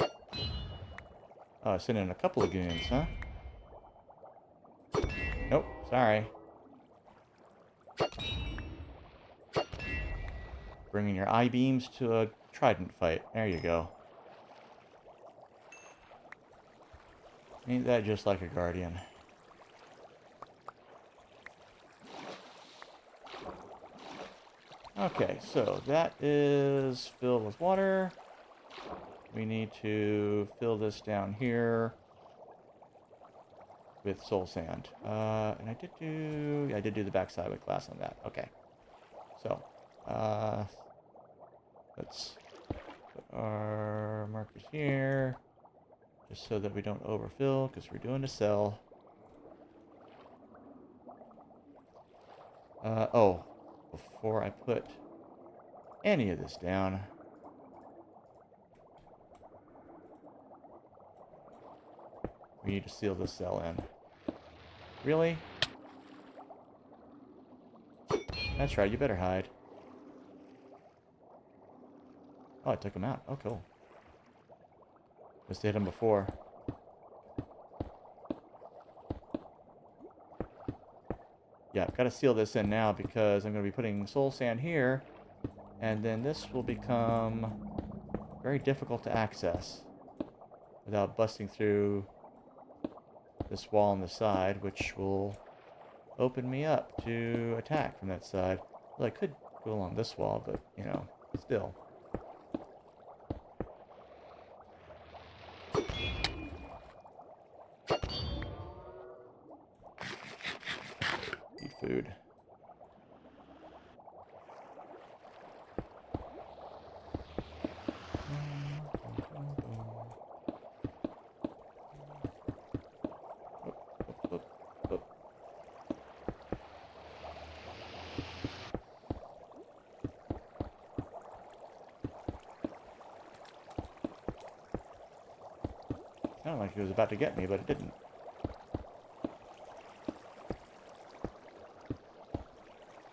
Oh, I sent in a couple of goons, huh? Nope, sorry. Bringing your I-beams to a trident fight. There you go. Ain't that just like a guardian? Okay, so that is filled with water. We need to fill this down here with soul sand. And I did do the backside with glass on that. Okay. So, let's put our markers here, just so that we don't overfill, because we're doing a cell. Oh, before I put any of this down, we need to seal this cell in. Really? That's right, you better hide. Oh, I took him out. Oh, cool. Must have hit him before. Yeah, I've got to seal this in now because I'm going to be putting soul sand here, and then this will become very difficult to access without busting through this wall on the side, which will open me up to attack from that side. Well, I could go along this wall, but, still. Eat food. Sounded like it was about to get me, but it didn't.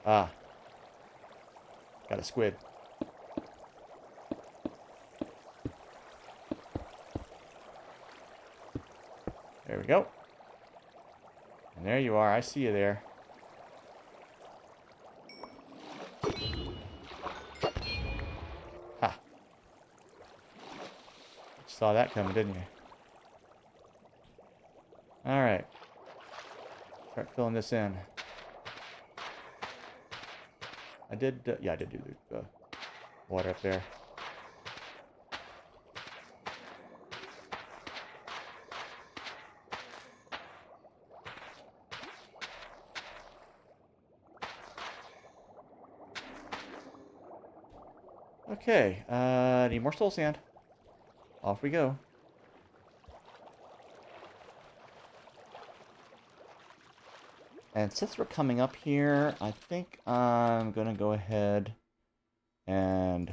Ah. Got a squid. There we go. And there you are. I see you there. Ha. Saw that coming, didn't you? Alright. Start filling this in. I did do the water up there. Okay, need more soul sand. Off we go. And since we're coming up here, I think I'm going to go ahead and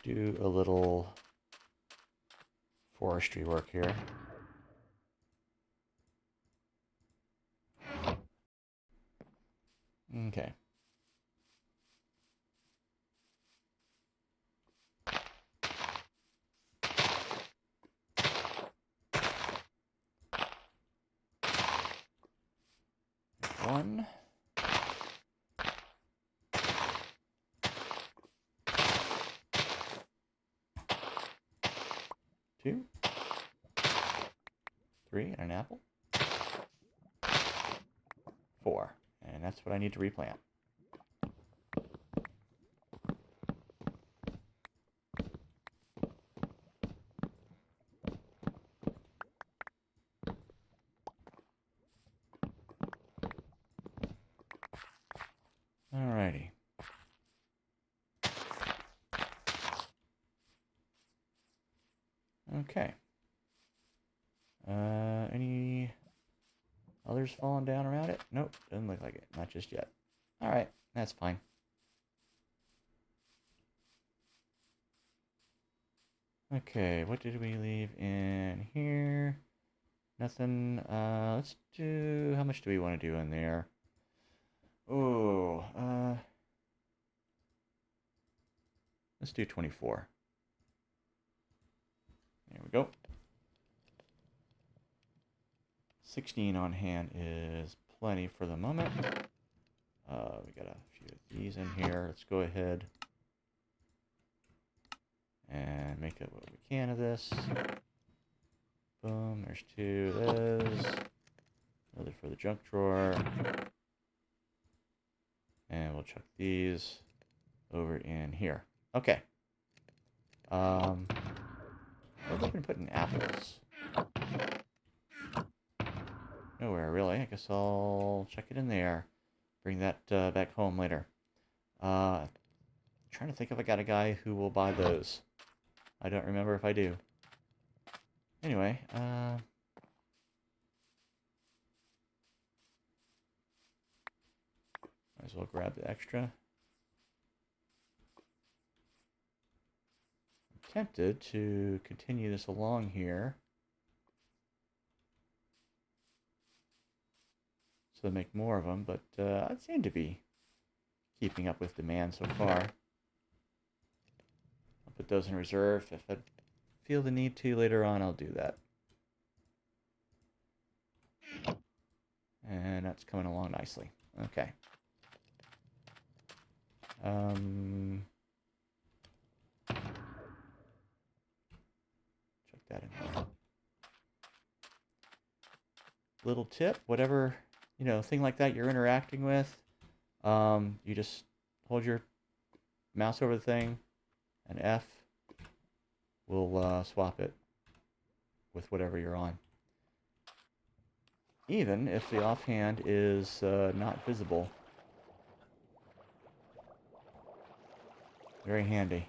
do a little forestry work here. Okay. One. 3 and an apple. 4. And that's what I need to replant. Alrighty. Okay. Any others falling down around it? Nope, doesn't look like it. Not just yet. Alright, that's fine. Okay, what did we leave in here? Nothing. Let's do... How much do we want to do in there? Oh, let's do 24. There we go. 16 on hand is plenty for the moment. We got a few of these in here. Let's go ahead and make up what we can of this. Boom, there's 2 of those. Another for the junk drawer. And we'll chuck these over in here. Okay. Where have I been putting apples? Nowhere, really. I guess I'll check it in there. Bring that back home later. Trying to think if I got a guy who will buy those. I don't remember if I do. Anyway, might as well grab the extra. I'm tempted to continue this along here. So make more of them, but I seem to be keeping up with demand so far. I'll put those in reserve. If I feel the need to later on, I'll do that. And that's coming along nicely. Okay. Check that in there. Little tip, whatever, thing like that you're interacting with, you just hold your mouse over the thing, and F will swap it with whatever you're on. Even if the offhand is not visible. Very handy.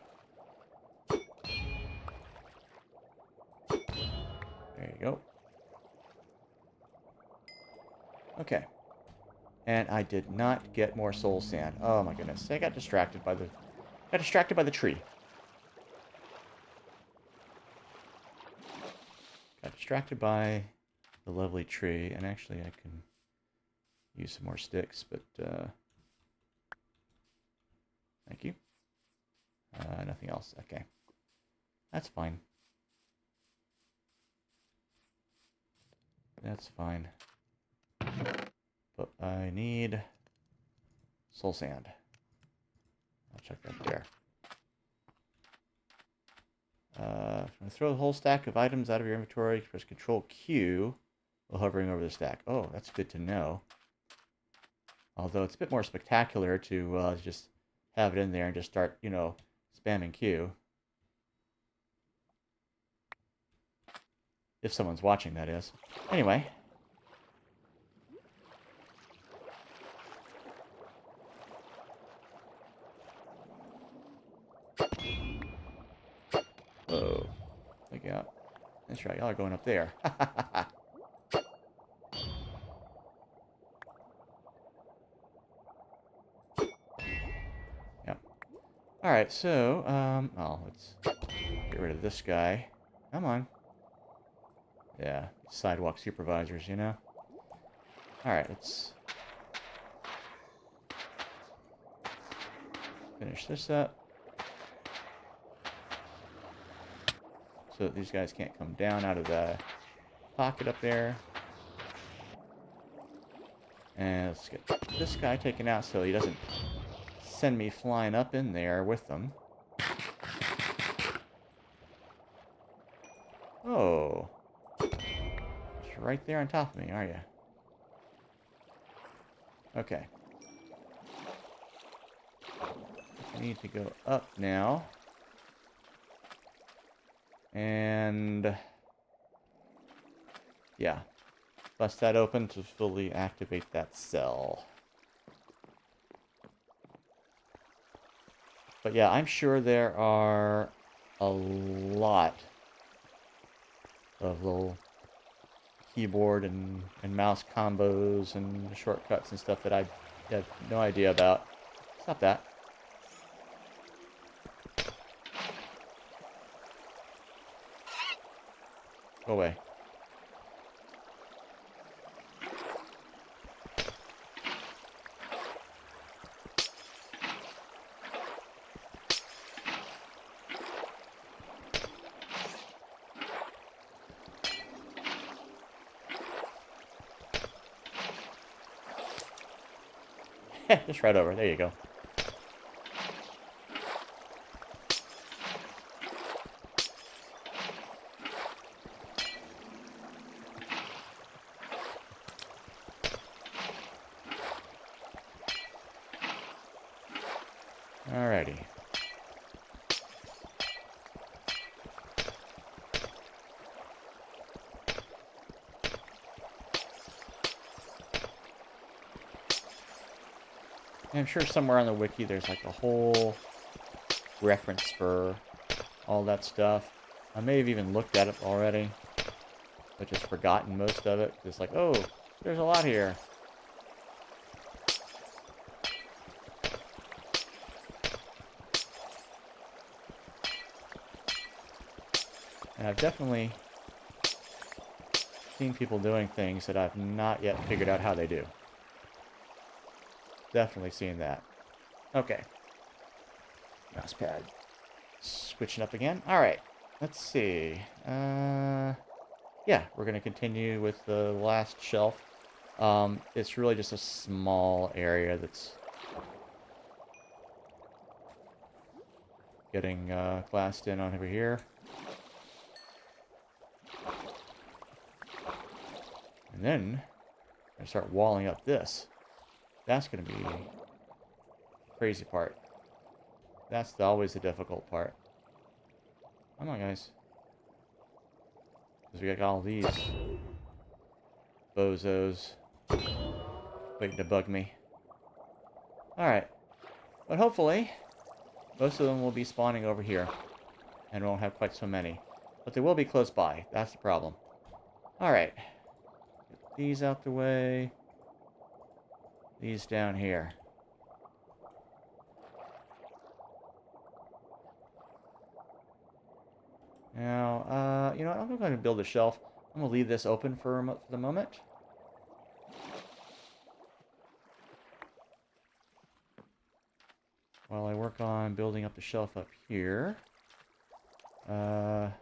There you go. Okay. And I did not get more soul sand. Oh my goodness. I got distracted by the tree. Got distracted by the lovely tree, and actually I can use some more sticks, but thank you. Nothing else. Okay. That's fine. That's fine. But I need soul sand. I'll check that there. I'm going to throw the whole stack of items out of your inventory. Press Control Q while hovering over the stack. Oh, that's good to know. Although it's a bit more spectacular to just have it in there and just start, spamming Q. If someone's watching, that is. Anyway. Whoa. Look out. That's right, y'all are going up there. Yep. Alright, so, let's get rid of this guy. Come on. Yeah, sidewalk supervisors, Alright, let's finish this up. So that these guys can't come down out of the pocket up there. And let's get this guy taken out so he doesn't send me flying up in there with them. Oh. Just right there on top of me, are you? Okay. I need to go up now. And... yeah. Bust that open to fully activate that cell. But yeah, I'm sure there are a lot of little keyboard and mouse combos and shortcuts and stuff that I have no idea about. Stop that. Go away. Just right over. There you go. Alrighty. I'm sure somewhere on the wiki there's like a whole reference for all that stuff. I may have even looked at it already, but just forgotten most of it. It's like, oh, there's a lot here. And I've definitely seen people doing things that I've not yet figured out how they do. Definitely seen that. Okay. Mouse pad. Switching up again. Alright. Let's see. Yeah, we're going to continue with the last shelf. It's really just a small area that's getting glassed in on over here. And then I start walling up this. That's going to be the crazy part. That's always the difficult part. Come on, guys. Because we got all these bozos waiting to bug me. Alright. But hopefully, most of them will be spawning over here. And won't have quite so many. But they will be close by. That's the problem. Alright. Get these out the way. These down here. Now, you know what? I'm going to build a shelf. I'm going to leave this open for the moment. While I work on building up the shelf up here. Let's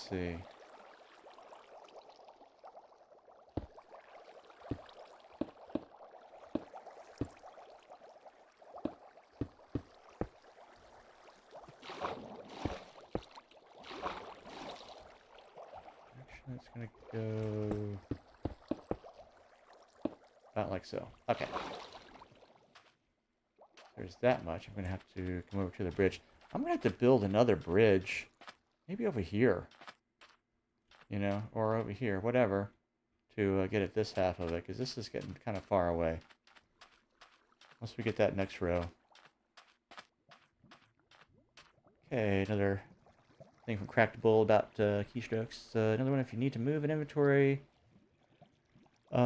see. Actually, it's going to go about like so. Okay. There's that much. I'm going to have to come over to the bridge. I'm going to have to build another bridge. Maybe over here. You know, or over here, whatever. To get at this half of it, because this is getting kind of far away. Once we get that next row. Okay, another thing from Crackable about keystrokes. Another one, if you need to move an inventory.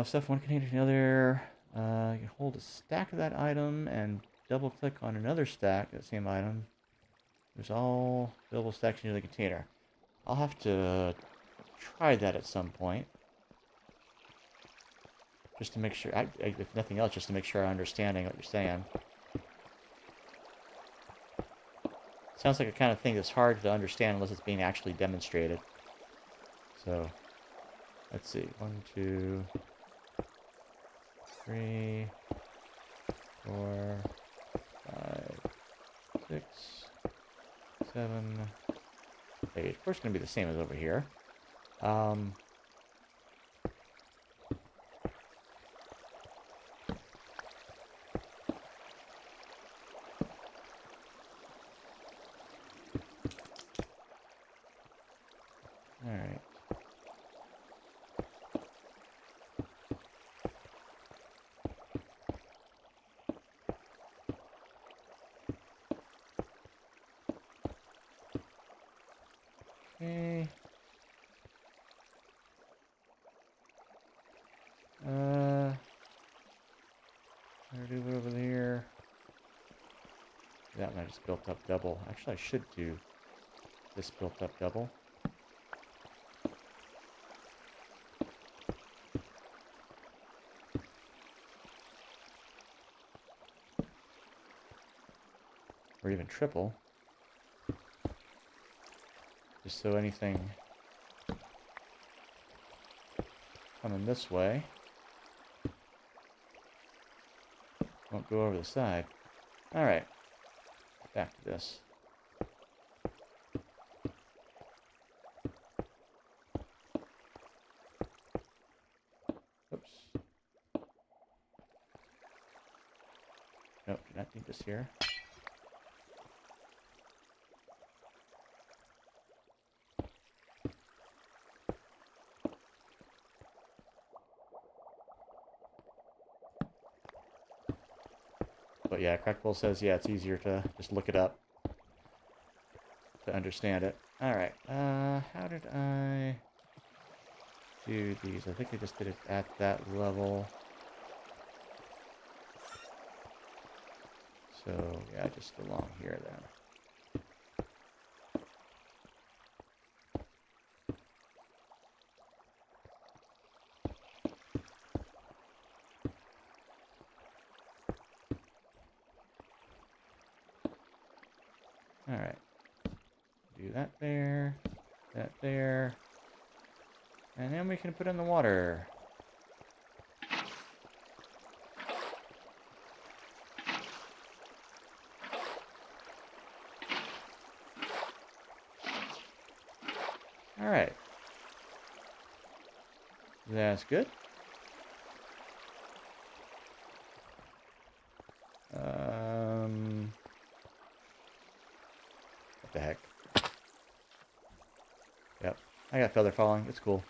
Stuff one container to another. You can hold a stack of that item and double click on another stack, that same item. There's all double stacks into the container. I'll have to try that at some point. Just to make sure, if nothing else, just to make sure I'm understanding what you're saying. Sounds like a kind of thing that's hard to understand unless it's being actually demonstrated. So, let's see. 1, 2, 3, 4, 5, 6, 7, 8. Of course, it's going to be the same as over here. Um... Alright. Okay. I'll do it over there. That one I just built up double. Actually, I should do this built up double. Or even triple. Just so anything coming this way won't go over the side. Alright. Back to this. Oops. Nope, do not need this here. But yeah, Crackbull says, yeah, it's easier to just look it up to understand it. Alright, how did I do these? I think I just did it at that level. So, yeah, just along here then. Alright. Do that there, that there. And then we can put in the water. Alright. That's good. What the heck? Yep. I got feather falling. It's cool.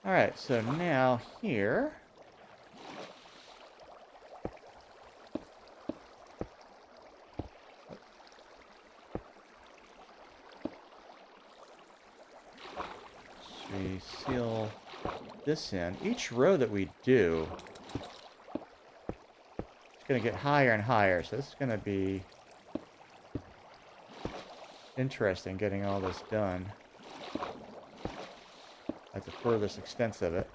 Alright, so now here... So we seal this in. Each row that we do... it's going to get higher and higher, so this is going to be... interesting getting all this done. At the furthest extent of it.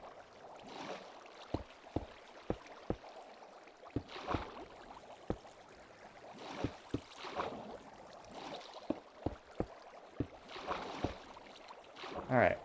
Alright.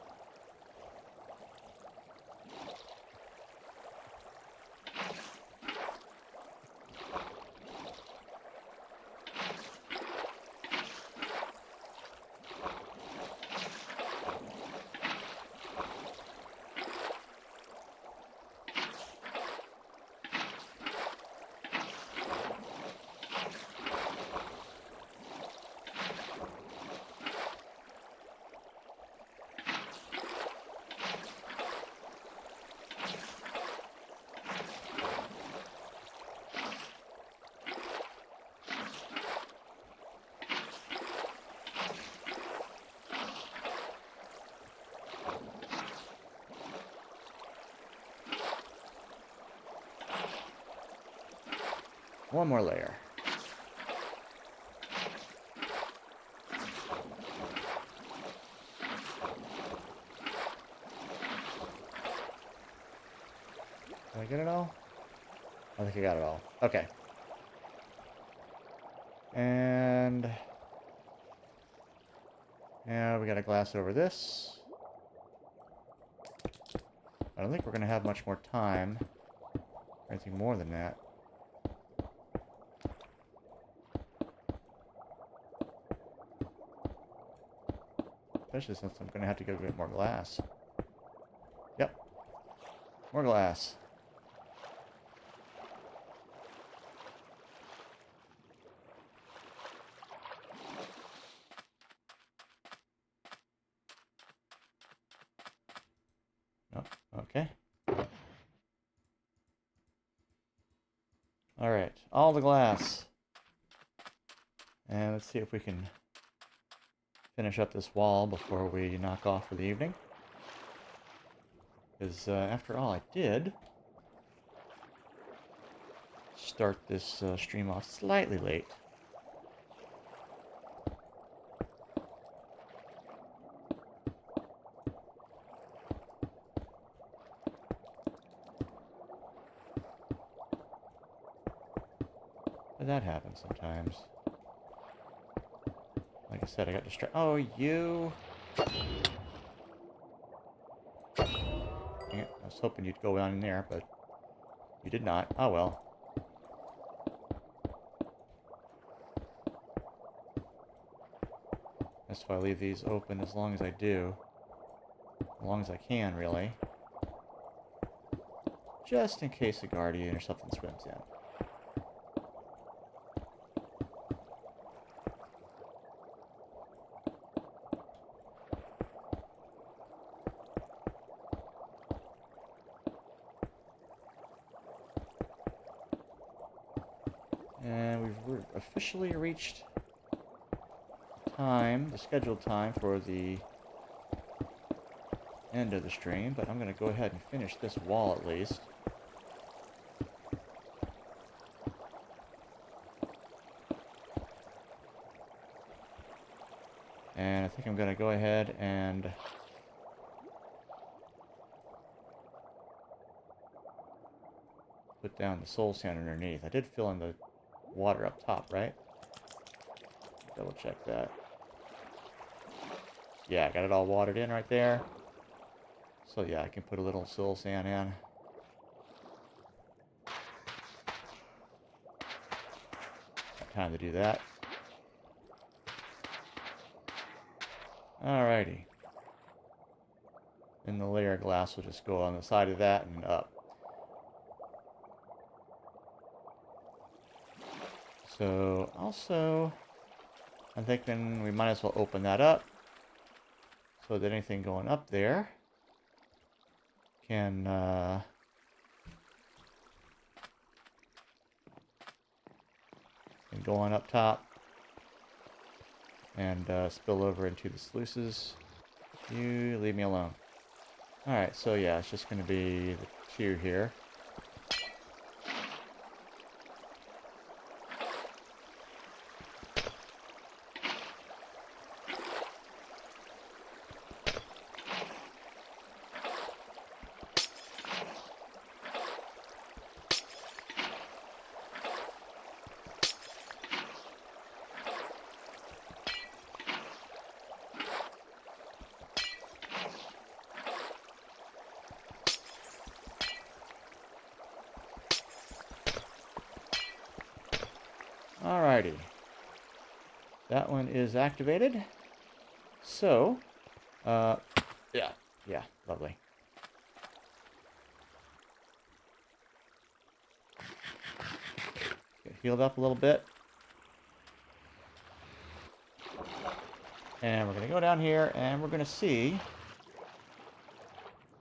One more layer. Did I get it all? I think I got it all. Okay. And... now we got a glass over this. I don't think we're going to have much more time. Or anything more than that. But Especially since I'm going to have to go get more glass. Yep. More glass. Oh, okay. Alright, all the glass. And let's see if we can finish up this wall before we knock off for the evening. Because after all, I did start this stream off slightly late. But that happens sometimes. Like I said, I got distracted. Oh, you! Yeah, I was hoping you'd go down in there, but you did not. Oh well. That's why I leave these open as long as I do. As long as I can, really. Just in case a guardian or something swims in. And we've officially reached the scheduled time for the end of the stream, but I'm going to go ahead and finish this wall at least. And I think I'm going to go ahead and put down the soul sand underneath. I did fill in the water up top, right? Double check that. Yeah, I got it all watered in right there. So yeah, I can put a little soul sand in. Got time to do that. Alrighty. And the layer of glass will just go on the side of that and up. So, also, I'm thinking we might as well open that up so that anything going up there can go on up top and spill over into the sluices. You leave me alone. Alright, so yeah, it's just going to be the two here. Alrighty. That one is activated. So, yeah, lovely. Get healed up a little bit. And we're going to go down here and we're going to see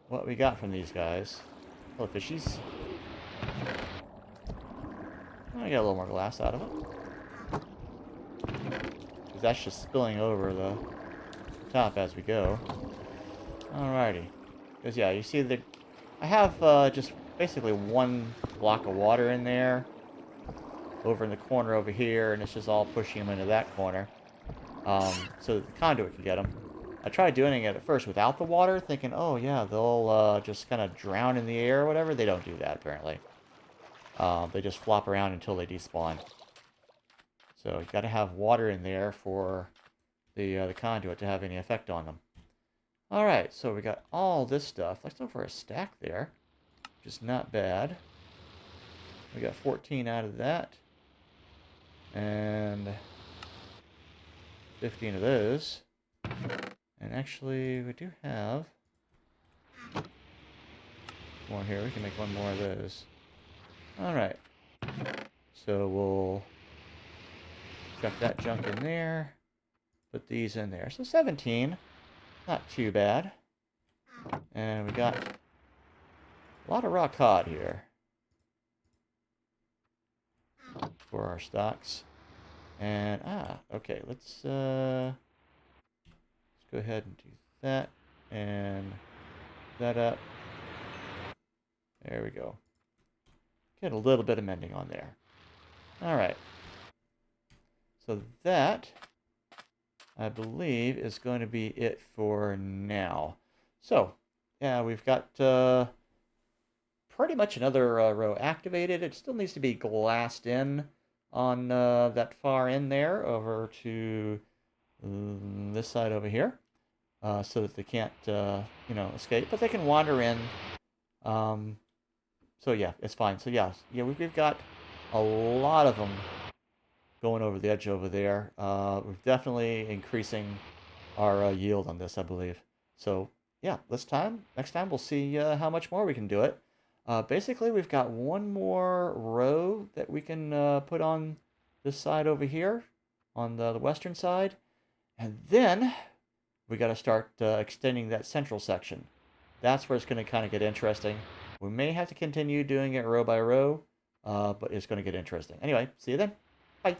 what we got from these guys. Hello, fishies. I got a little more glass out of it. Because that's just spilling over the top as we go. Alrighty. Because yeah, you see the... I have just basically one block of water in there. Over in the corner over here. And it's just all pushing them into that corner. So the conduit can get them. I tried doing it at first without the water. Thinking, oh yeah, they'll just kind of drown in the air or whatever. They don't do that apparently. They just flop around until they despawn. So you got to have water in there for the conduit to have any effect on them. All right, so we got all this stuff. Let's go for a stack there, which is not bad. We got 14 out of that, and 15 of those, And actually, we do have more here. We can make one more of those. All right. So we'll chuck that junk in there. Put these in there. So 17. Not too bad. And we got a lot of raw cod here for our stocks. And, okay, let's go ahead and do that. And that up. There we go. Get a little bit of mending on there. All right. So that, I believe, is going to be it for now. So, yeah, we've got pretty much another row activated. It still needs to be glassed in on that far end there over to this side over here, so that they can't, escape. But they can wander in. So yeah, it's fine. So yeah, we've got a lot of them going over the edge over there. We're definitely increasing our yield on this, I believe. So yeah, next time we'll see how much more we can do it. Basically, we've got one more row that we can put on this side over here, on the western side. And then we got to start extending that central section. That's where it's going to kind of get interesting. We may have to continue doing it row by row, but it's going to get interesting. Anyway, see you then. Bye.